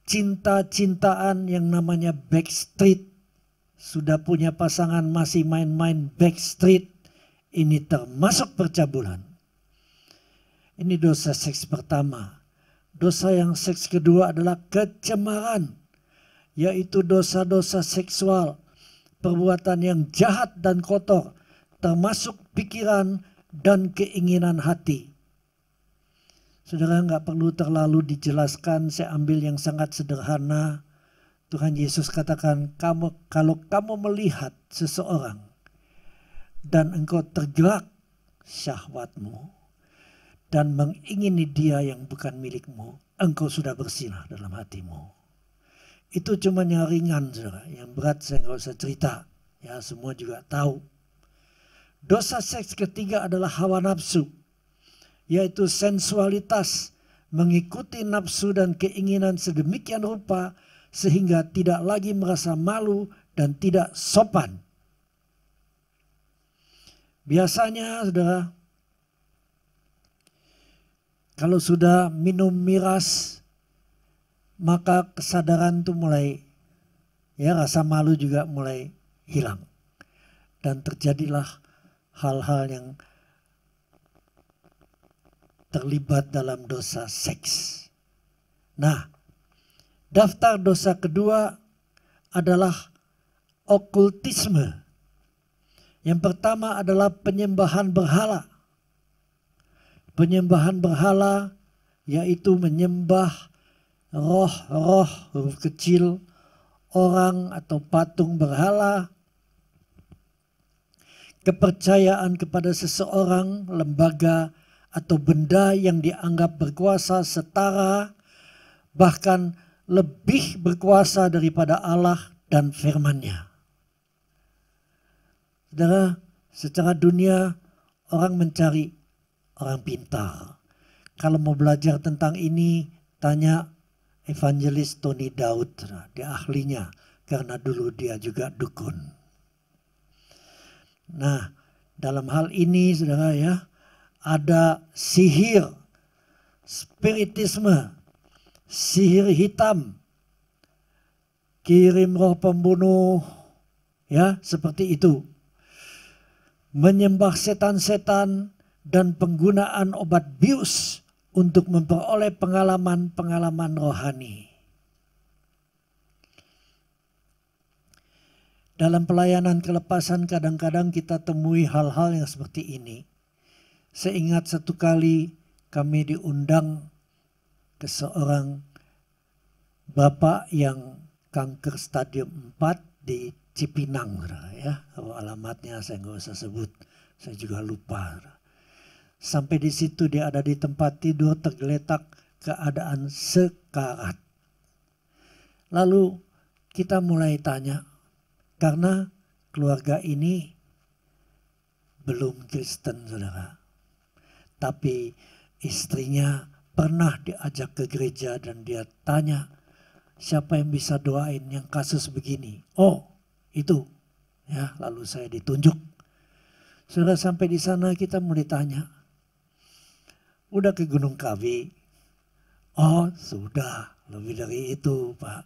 cinta-cintaan yang namanya backstreet. Sudah punya pasangan masih main-main backstreet, ini termasuk percabulan. Ini dosa seks pertama. Dosa yang seks kedua adalah kecemaran, yaitu dosa-dosa seksual, perbuatan yang jahat dan kotor, termasuk pikiran dan keinginan hati. Saudara, nggak perlu terlalu dijelaskan, saya ambil yang sangat sederhana. Tuhan Yesus katakan, kalau kamu melihat seseorang dan engkau tergerak syahwatmu dan mengingini dia yang bukan milikmu, engkau sudah bersinah dalam hatimu. Itu cuma yang ringan, saudara. Yang berat saya nggak usah cerita. Ya, semua juga tahu. Dosa seks ketiga adalah hawa nafsu, yaitu sensualitas, mengikuti nafsu dan keinginan sedemikian rupa sehingga tidak lagi merasa malu dan tidak sopan. Biasanya, saudara, kalau sudah minum miras, maka kesadaran itu mulai, ya, rasa malu juga mulai hilang. Dan terjadilah hal-hal yang terlibat dalam dosa seks. Nah, daftar dosa kedua adalah okultisme. Yang pertama adalah penyembahan berhala. Penyembahan berhala yaitu menyembah roh-roh huruf kecil, orang atau patung berhala, kepercayaan kepada seseorang, lembaga, atau benda yang dianggap berkuasa setara, bahkan lebih berkuasa daripada Allah dan firman-Nya. Saudara, secara dunia orang mencari orang pintar. Kalau mau belajar tentang ini, tanya evangelis Tony Daud, dia ahlinya karena dulu dia juga dukun. Nah, dalam hal ini saudara ya, ada sihir, spiritisme, sihir hitam, kirim roh pembunuh, ya seperti itu. Menyembah setan-setan dan penggunaan obat bius untuk memperoleh pengalaman-pengalaman rohani. Dalam pelayanan kelepasan kadang-kadang kita temui hal-hal yang seperti ini. Saya ingat satu kali kami diundang ke seorang bapak yang kanker stadium 4 di Cipinang. Ya. Alamatnya saya nggak usah sebut, saya juga lupa. Sampai di situ dia ada di tempat tidur tergeletak keadaan sekarat. Lalu kita mulai tanya, karena keluarga ini belum Kristen saudara. Tapi istrinya pernah diajak ke gereja dan dia tanya, siapa yang bisa doain yang kasus begini? Oh itu. Ya, lalu saya ditunjuk. Saudara sampai di sana kita mulai tanya, udah ke Gunung Kawi? Oh sudah, lebih dari itu Pak.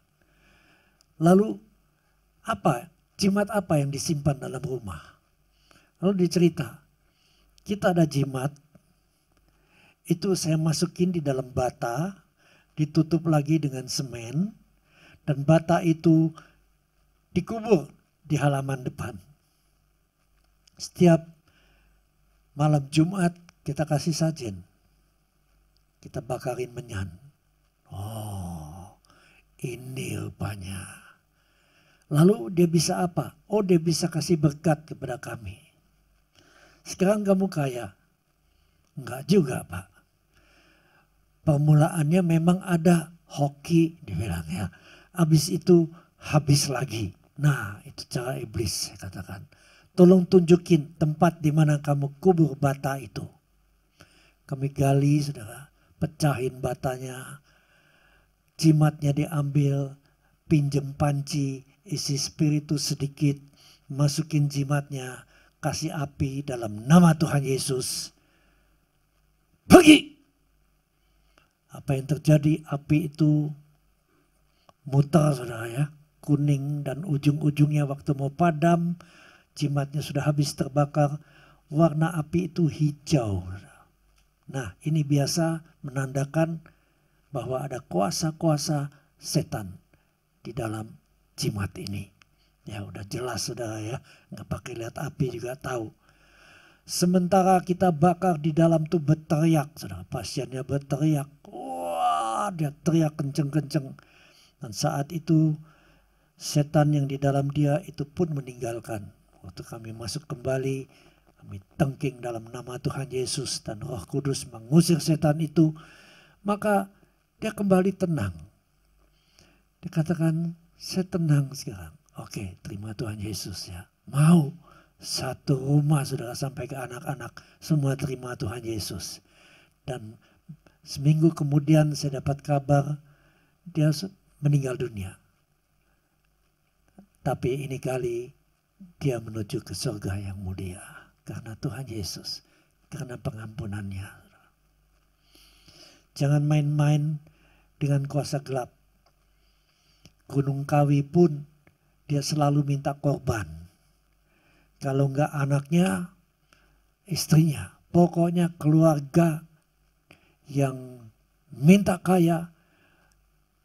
Lalu apa, jimat apa yang disimpan dalam rumah? Lalu dicerita, kita ada jimat, itu saya masukin di dalam bata, ditutup lagi dengan semen, dan bata itu dikubur di halaman depan. Setiap malam Jumat kita kasih sajen. Kita bakarin menyan. Oh, ini rupanya. Lalu dia bisa apa? Oh, dia bisa kasih berkat kepada kami. Sekarang kamu kaya. Enggak juga Pak. Permulaannya memang ada hoki dibilangnya. Habis itu habis lagi. Nah itu cara iblis saya katakan. Tolong tunjukin tempat di mana kamu kubur bata itu. Kami gali saudara. Pecahin batanya, jimatnya diambil, pinjem panci, isi spiritus sedikit, masukin jimatnya, kasih api dalam nama Tuhan Yesus. Pergi! Apa yang terjadi? Api itu muter saudara ya, kuning dan ujung-ujungnya waktu mau padam, jimatnya sudah habis terbakar, warna api itu hijau. Nah ini biasa menandakan bahwa ada kuasa-kuasa setan di dalam jimat ini. Ya udah jelas saudara ya, nggak pakai lihat api juga tahu. Sementara kita bakar di dalam tuh berteriak saudara, pasiennya berteriak, wah dia teriak kenceng-kenceng. Dan saat itu setan yang di dalam dia itu pun meninggalkan. Waktu kami masuk kembali, kami tengking dalam nama Tuhan Yesus dan Roh Kudus mengusir setan itu, maka dia kembali tenang. Dia katakan, saya tenang sekarang. Oke, terima Tuhan Yesus ya. Mau satu rumah saudara sampai ke anak-anak, semua terima Tuhan Yesus. Dan seminggu kemudian saya dapat kabar dia meninggal dunia. Tapi ini kali dia menuju ke surga yang mulia. Karena Tuhan Yesus, karena pengampunannya. Jangan main-main dengan kuasa gelap. Gunung Kawi pun dia selalu minta korban. Kalau enggak anaknya, istrinya. Pokoknya keluarga yang minta kaya,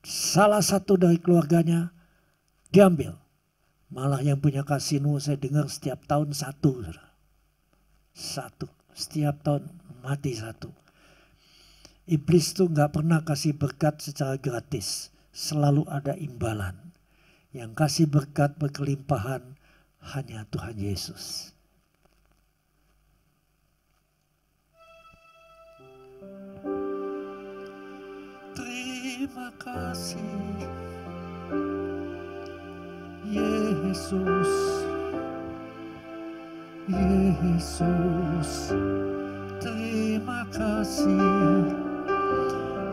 salah satu dari keluarganya diambil. Malah yang punya kasino saya dengar setiap tahun satu. Setiap tahun mati satu. Iblis tuh nggak pernah kasih berkat secara gratis. Selalu ada imbalan. Yang kasih berkat berkelimpahan hanya Tuhan Yesus. Terima kasih Yesus, Yesus, terima kasih.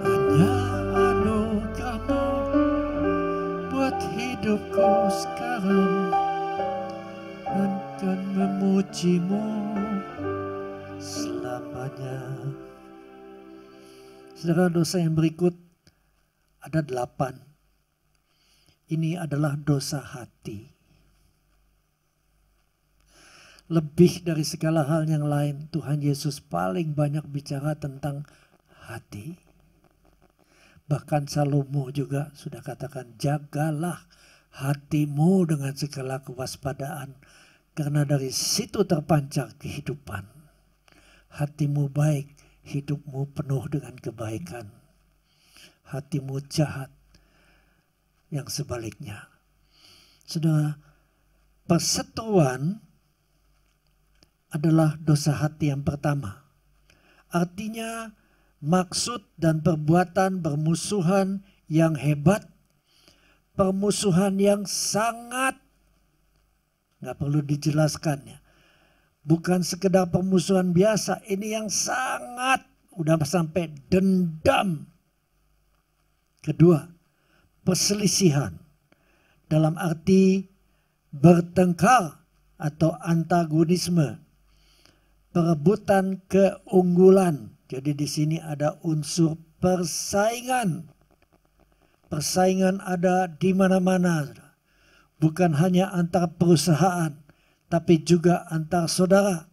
Hanya anugerah-Mu buat hidupku sekarang, akan memuji-Mu selamanya. Saudara, dosa yang berikut ada 8. Ini adalah dosa hati. Lebih dari segala hal yang lain, Tuhan Yesus paling banyak bicara tentang hati. Bahkan Salomo juga sudah katakan, jagalah hatimu dengan segala kewaspadaan, karena dari situ terpancar kehidupan. Hatimu baik, hidupmu penuh dengan kebaikan. Hatimu jahat, yang sebaliknya. Saudara, perseteruan adalah dosa hati yang pertama. Artinya maksud dan perbuatan bermusuhan yang hebat, permusuhan yang sangat, nggak perlu dijelaskannya. Bukan sekedar permusuhan biasa, ini yang sangat, udah sampai dendam. Kedua, perselisihan dalam arti bertengkar atau antagonisme, perebutan keunggulan. Jadi di sini ada unsur persaingan. Persaingan ada di mana-mana. Bukan hanya antar perusahaan, tapi juga antar saudara.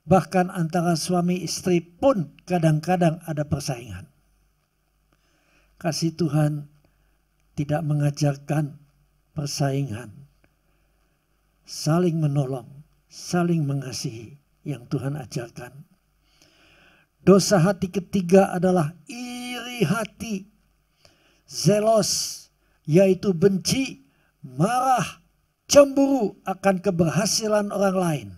Bahkan antara suami istri pun kadang-kadang ada persaingan. Kasih Tuhan tidak mengajarkan persaingan. Saling menolong, saling mengasihi yang Tuhan ajarkan. Dosa hati ketiga adalah iri hati. Zelos, yaitu benci, marah, cemburu akan keberhasilan orang lain.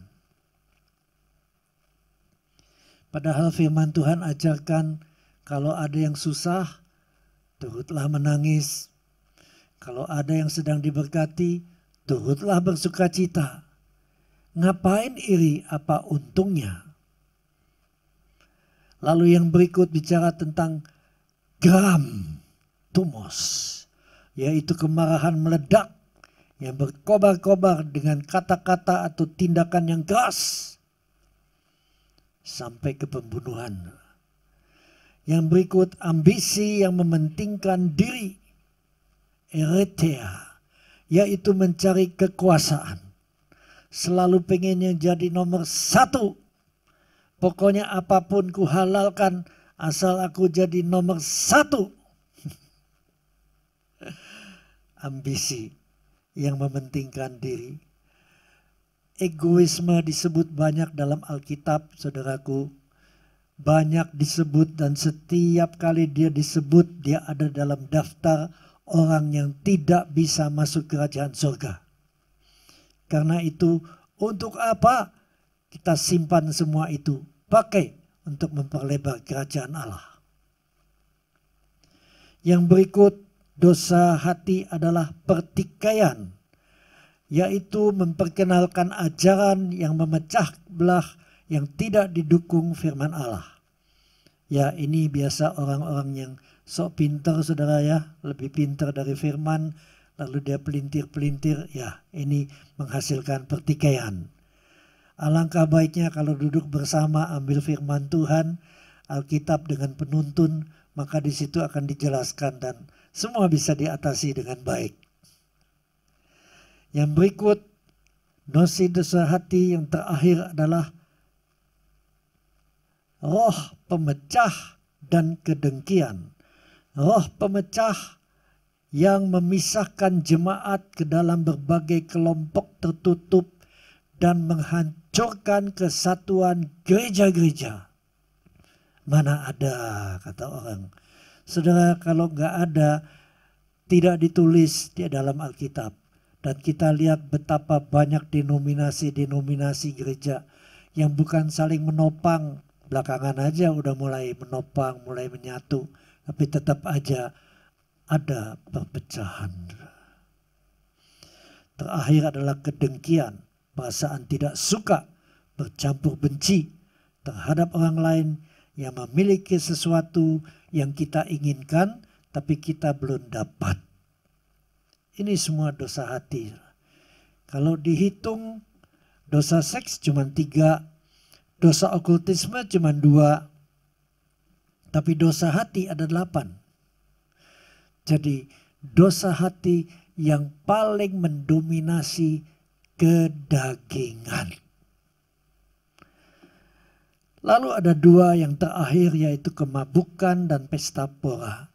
Padahal firman Tuhan ajarkan kalau ada yang susah, turutlah menangis. Kalau ada yang sedang diberkati, turutlah bersukacita. Ngapain iri, apa untungnya? Lalu yang berikut bicara tentang tumos, yaitu kemarahan meledak yang berkobar-kobar dengan kata-kata atau tindakan yang keras sampai ke pembunuhan. Yang berikut ambisi yang mementingkan diri, eretea, yaitu mencari kekuasaan. Selalu pengennya jadi nomor 1. Pokoknya apapun ku halalkan asal aku jadi nomor 1. Ambisi yang mementingkan diri. Egoisme disebut banyak dalam Alkitab, saudaraku. Banyak disebut dan setiap kali dia disebut, dia ada dalam daftar orang yang tidak bisa masuk kerajaan surga. Karena itu, untuk apa kita simpan semua itu? Pakai untuk memperlebar kerajaan Allah. Yang berikut, dosa hati adalah pertikaian, yaitu memperkenalkan ajaran yang memecah belah yang tidak didukung firman Allah. Ya, ini biasa orang-orang yang sok pintar, saudara ya, lebih pintar dari firman, lalu dia pelintir-pelintir, ya ini menghasilkan pertikaian. Alangkah baiknya kalau duduk bersama ambil firman Tuhan, Alkitab dengan penuntun, maka di situ akan dijelaskan dan semua bisa diatasi dengan baik. Yang berikut, dosa hati yang terakhir adalah roh pemecah dan kedengkian. Roh pemecah yang memisahkan jemaat ke dalam berbagai kelompok tertutup dan menghancurkan kesatuan gereja-gereja. Mana ada, kata orang. Saudara, kalau nggak ada, tidak ditulis di dalam Alkitab. Dan kita lihat betapa banyak denominasi-denominasi gereja yang bukan saling menopang. Belakangan aja udah mulai menopang, mulai menyatu. Tapi tetap aja ada perpecahan. Terakhir adalah kedengkian, perasaan tidak suka, bercampur benci terhadap orang lain yang memiliki sesuatu yang kita inginkan tapi kita belum dapat. Ini semua dosa hati. Kalau dihitung dosa seks cuma 3, dosa okultisme cuma 2, tapi dosa hati ada 8. Jadi dosa hati yang paling mendominasi kedagingan. Lalu ada 2 yang terakhir, yaitu kemabukan dan pesta pora.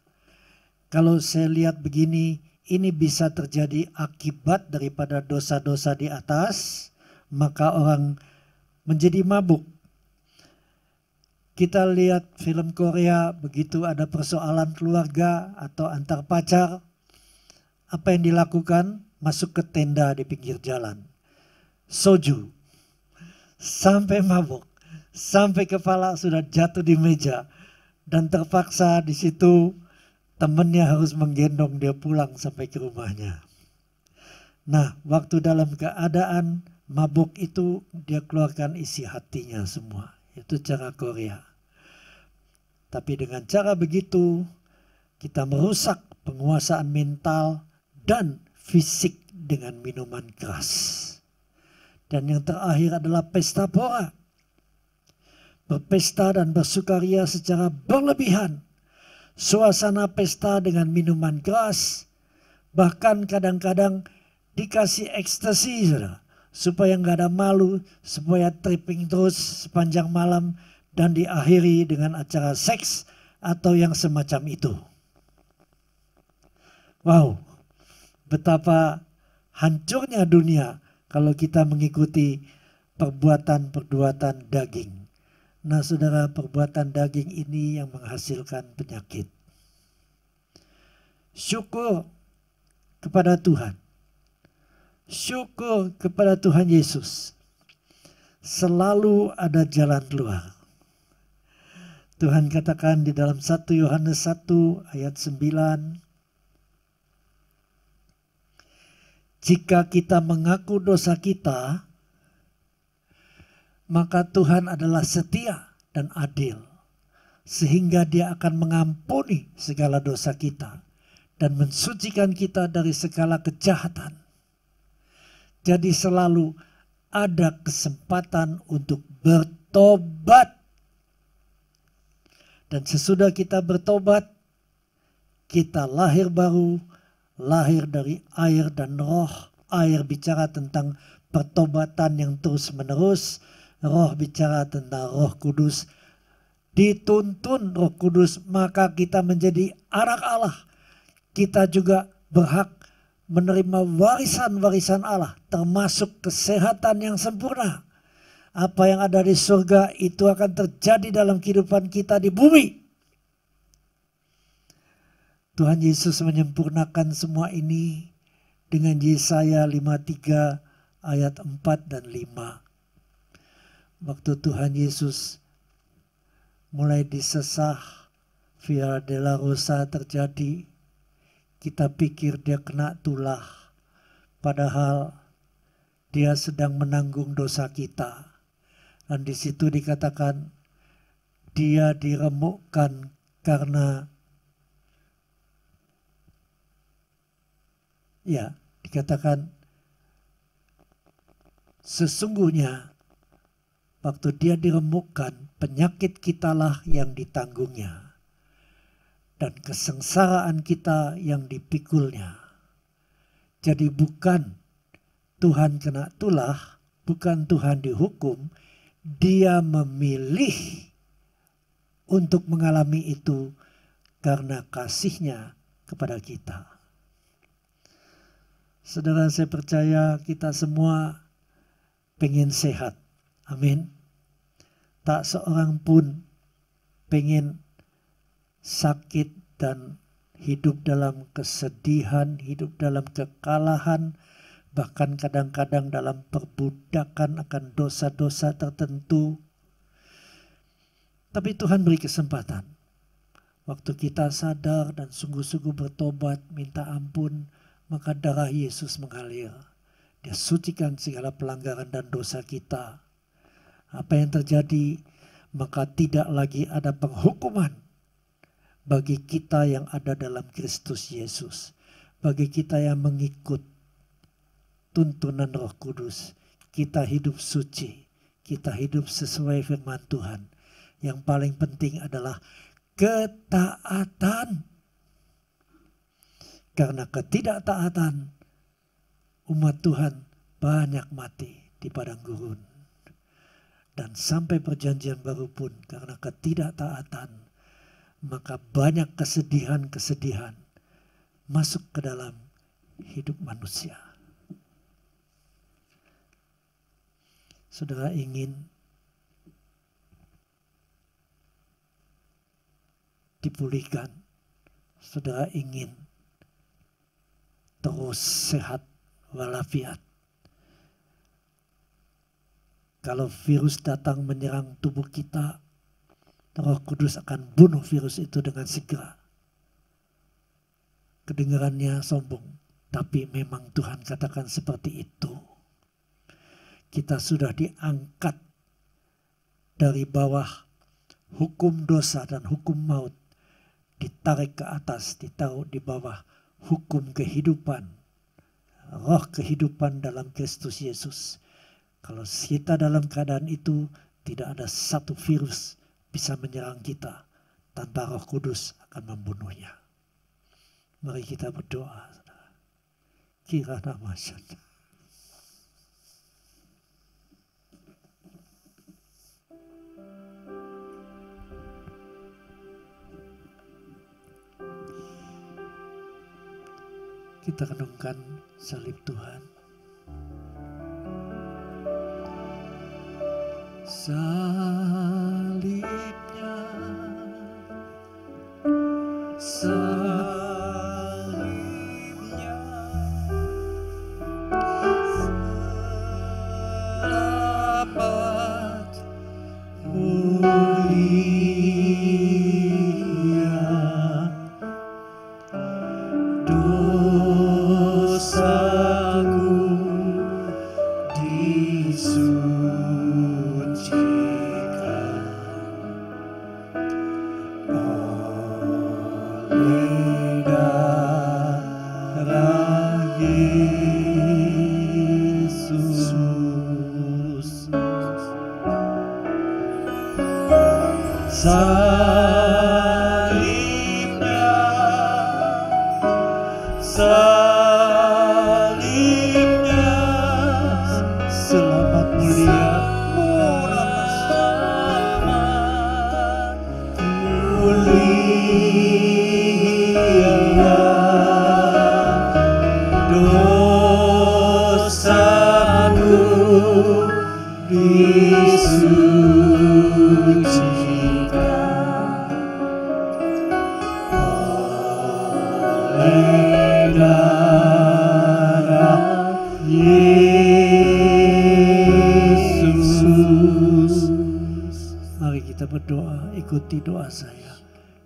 Kalau saya lihat begini, ini bisa terjadi akibat daripada dosa-dosa di atas, maka orang menjadi mabuk. Kita lihat film Korea, begitu ada persoalan keluarga atau antar pacar, apa yang dilakukan? Masuk ke tenda di pinggir jalan. Soju. Sampai mabuk. Sampai kepala sudah jatuh di meja. Dan terpaksa di situ temannya harus menggendong dia pulang sampai ke rumahnya. Nah, waktu dalam keadaan mabuk itu dia keluarkan isi hatinya semua. Itu cara Korea. Tapi dengan cara begitu kita merusak penguasaan mental dan fisik dengan minuman keras. Dan yang terakhir adalah pesta pora. Berpesta dan bersukaria secara berlebihan. Suasana pesta dengan minuman keras. Bahkan kadang-kadang dikasih ekstasi, supaya nggak ada malu, supaya tripping terus sepanjang malam. Dan diakhiri dengan acara seks atau yang semacam itu. Wow, betapa hancurnya dunia kalau kita mengikuti perbuatan-perbuatan daging. Nah saudara, perbuatan daging ini yang menghasilkan penyakit. Syukur kepada Tuhan. Syukur kepada Tuhan Yesus. Selalu ada jalan keluar. Tuhan katakan di dalam 1 Yohanes 1 ayat 9. Jika kita mengaku dosa kita, maka Tuhan adalah setia dan adil. Sehingga dia akan mengampuni segala dosa kita. Dan mensucikan kita dari segala kejahatan. Jadi selalu ada kesempatan untuk bertobat. Dan sesudah kita bertobat, kita lahir baru, lahir dari air dan roh. Air bicara tentang pertobatan yang terus menerus. Roh bicara tentang Roh Kudus. Dituntun Roh Kudus, maka kita menjadi anak Allah. Kita juga berhak menerima warisan-warisan Allah, termasuk kesehatan yang sempurna. Apa yang ada di surga itu akan terjadi dalam kehidupan kita di bumi. Tuhan Yesus menyempurnakan semua ini dengan Yesaya 53 ayat 4 dan 5. Waktu Tuhan Yesus mulai disesah, Via Dolorosa terjadi, kita pikir dia kena tulah. Padahal dia sedang menanggung dosa kita. Dan di situ dikatakan dia diremukkan karena dikatakan sesungguhnya waktu dia diremukkan penyakit kitalah yang ditanggungnya dan kesengsaraan kita yang dipikulnya. Jadi bukan Tuhan kena tulah, bukan Tuhan dihukum. Dia memilih untuk mengalami itu karena kasihnya kepada kita. Saudara, saya percaya kita semua pengen sehat. Amin. Tak seorang pun pengen sakit dan hidup dalam kesedihan, hidup dalam kekalahan, bahkan kadang-kadang dalam perbudakan akan dosa-dosa tertentu. Tapi Tuhan beri kesempatan. Waktu kita sadar dan sungguh-sungguh bertobat, minta ampun, maka darah Yesus mengalir. Dia sucikan segala pelanggaran dan dosa kita. Apa yang terjadi? Maka tidak lagi ada penghukuman bagi kita yang ada dalam Kristus Yesus. Bagi kita yang mengikut tuntunan Roh Kudus. Kita hidup suci. Kita hidup sesuai firman Tuhan. Yang paling penting adalah ketaatan. Karena ketidaktaatan umat Tuhan banyak mati di padang gurun. Dan sampai perjanjian baru pun karena ketidaktaatan, maka banyak kesedihan-kesedihan masuk ke dalam hidup manusia. Saudara ingin dipulihkan, saudara ingin terus sehat walafiat. Kalau virus datang menyerang tubuh kita, Roh Kudus akan bunuh virus itu dengan segera. Kedengarannya sombong, tapi memang Tuhan katakan seperti itu. Kita sudah diangkat dari bawah hukum dosa dan hukum maut, ditarik ke atas, ditaruh di bawah hukum kehidupan, roh kehidupan dalam Kristus Yesus. Kalau kita dalam keadaan itu, tidak ada satu virus bisa menyerang kita tanpa Roh Kudus akan membunuhnya. Mari kita berdoa. Kira nama syaitan. Kita renungkan salib Tuhan. Salibnya, salibnya, selamat mulia, dosaku disucikan oleh darah Yesus. Salibnya, salibnya, selamat mulia, mulia, dosaku disucikan oleh darah Yesus. Mari kita berdoa, ikuti doa saya.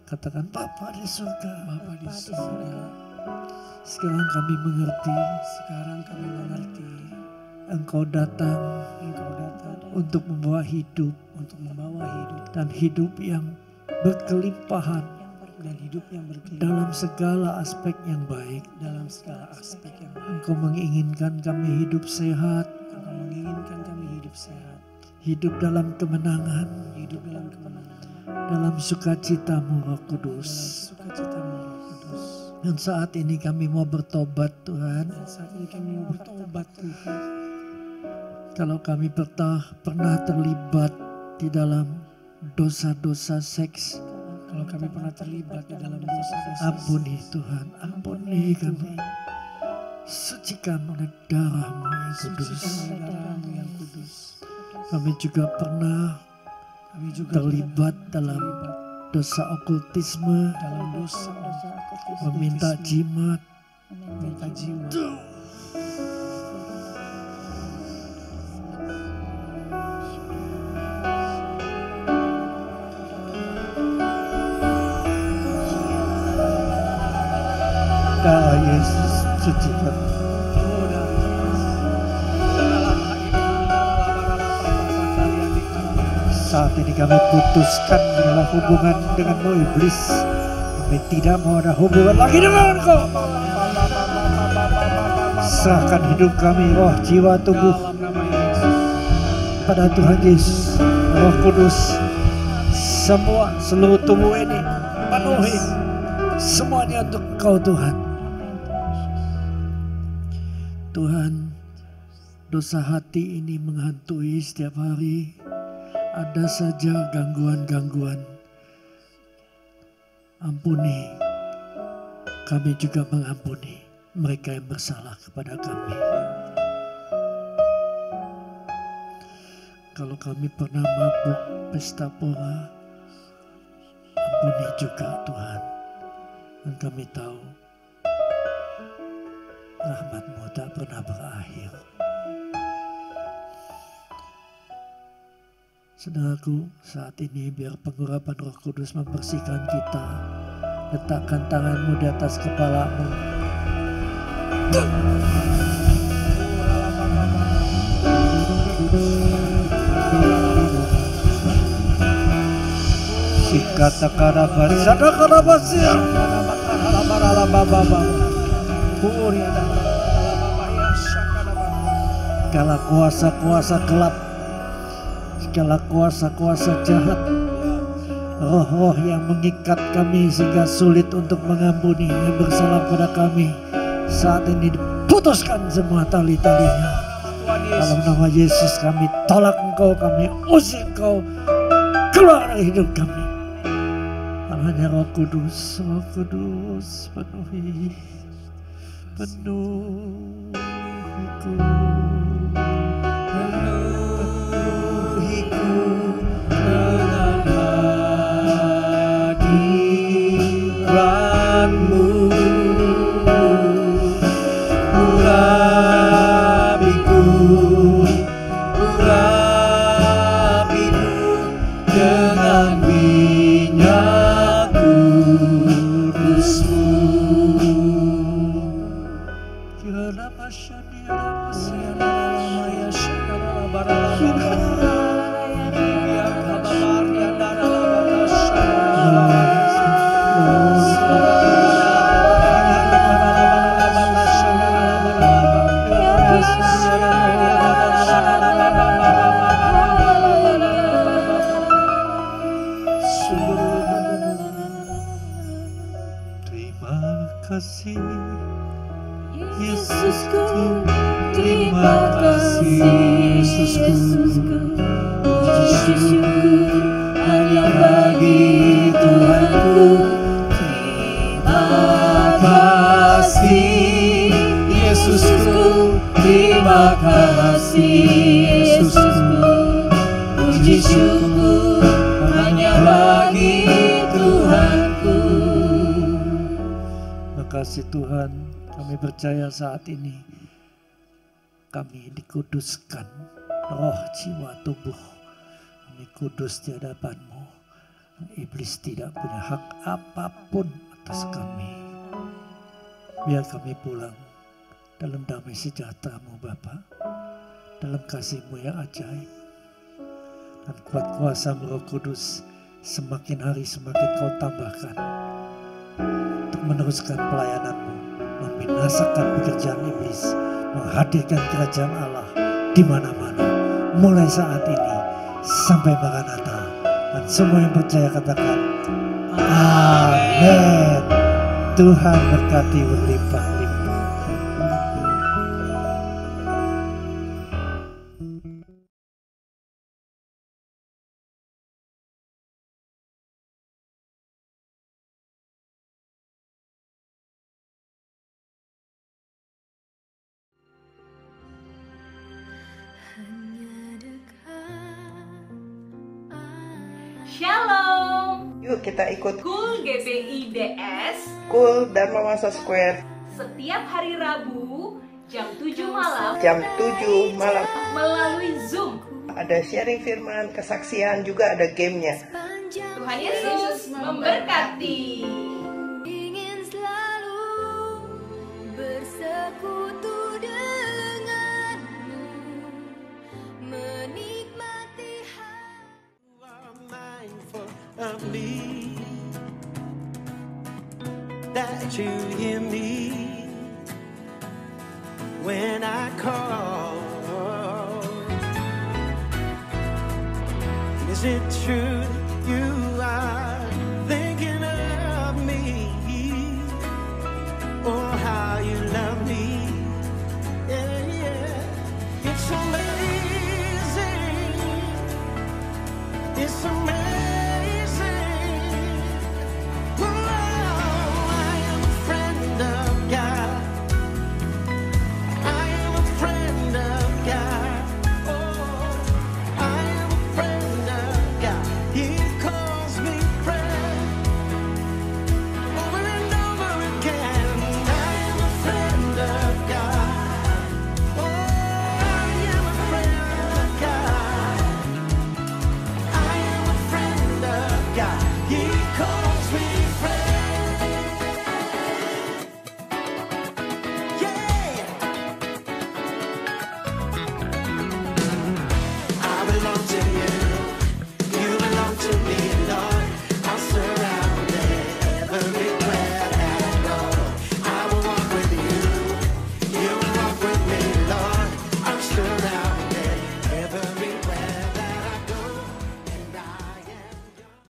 Katakan, Bapa di surga, Bapa di surga. Sekarang kami mengerti, Engkau datang untuk membawa hidup, dan hidup yang berkelimpahan, dalam segala aspek yang baik. Engkau menginginkan kami hidup sehat, hidup dalam kemenangan, dalam sukacitamu Roh Kudus. Dan saat ini kami mau bertobat Tuhan. Kalau kami pernah terlibat di dalam dosa-dosa seks, ampuni Tuhan, ampuni kami. sucikan oleh darah-Mu yang kudus. yang kudus. Kami juga pernah terlibat dalam dosa okultisme, Dalam dosa meminta jimat, minta jiwa. darah Yesus sucikan. Saat ini kami putuskan adalah hubungan denganmu iblis. Kami tidak mau ada hubungan lagi dengan Engkau. Serahkan hidup kami, roh, jiwa, tubuh pada Tuhan Yesus. Roh Kudus, semua seluruh tubuh ini penuhi semuanya untuk Engkau Tuhan. Tuhan, dosa hati ini menghantui setiap hari. Ada saja gangguan-gangguan. Ampuni. Kami juga mengampuni mereka yang bersalah kepada kami. Kalau kami pernah mabuk pesta pora, ampuni juga Tuhan. Dan kami tahu rahmat-Mu tak pernah berakhir. Saudaraku, saat ini biar pengurapan Roh Kudus membersihkan kita. Letakkan tanganmu di atas kepalamu. Sikata karabari, sada karabasi. Segala kuasa-kuasa gelap, segala kuasa-kuasa jahat, roh-roh yang mengikat kami sehingga sulit untuk mengampuni yang bersalah pada kami, saat ini diputuskan semua tali-talinya. Dalam nama Yesus kami tolak Engkau, kami usir Engkau keluar dari hidup kami. Hanya Roh Kudus, Roh Kudus penuhiku. Dengan hadirat-Mu, urapiku dengan minyak kudus-Mu. Terima kasih Yesusku, terima kasih Yesusku. Puji syukur hanya bagi Tuhanku. Terima kasih Yesusku, terima kasih Yesusku. Puji syukur hanya bagi Tuhanku. Makasih Tuhan, kami percaya saat ini kami dikuduskan, roh, jiwa, tubuh. Kami kudus di hadapan-Mu. Iblis tidak punya hak apapun atas kami. Biar kami pulang dalam damai sejahtera-Mu Bapa, dalam kasih-Mu yang ajaib. Dan kuat kuasa-Mu Roh Kudus semakin hari semakin Kau tambahkan untuk meneruskan pelayanan-Mu, membinasakan pekerjaan iblis, menghadirkan kerajaan Allah di mana-mana, mulai saat ini sampai Maranatha. Dan semua yang percaya katakan amin. Tuhan berkati berlimpah-limpah. Shalom. Yuk kita ikut Cool GBIDS Cool Dharma Wangsa Square setiap hari Rabu jam 7 malam jam 7 malam. melalui Zoom. Ada sharing firman, kesaksian, juga ada gamenya. Tuhan Yesus memberkati. Ingin selalu bersekutu denganmu, menikmati of me, that you hear me when I call. Is it true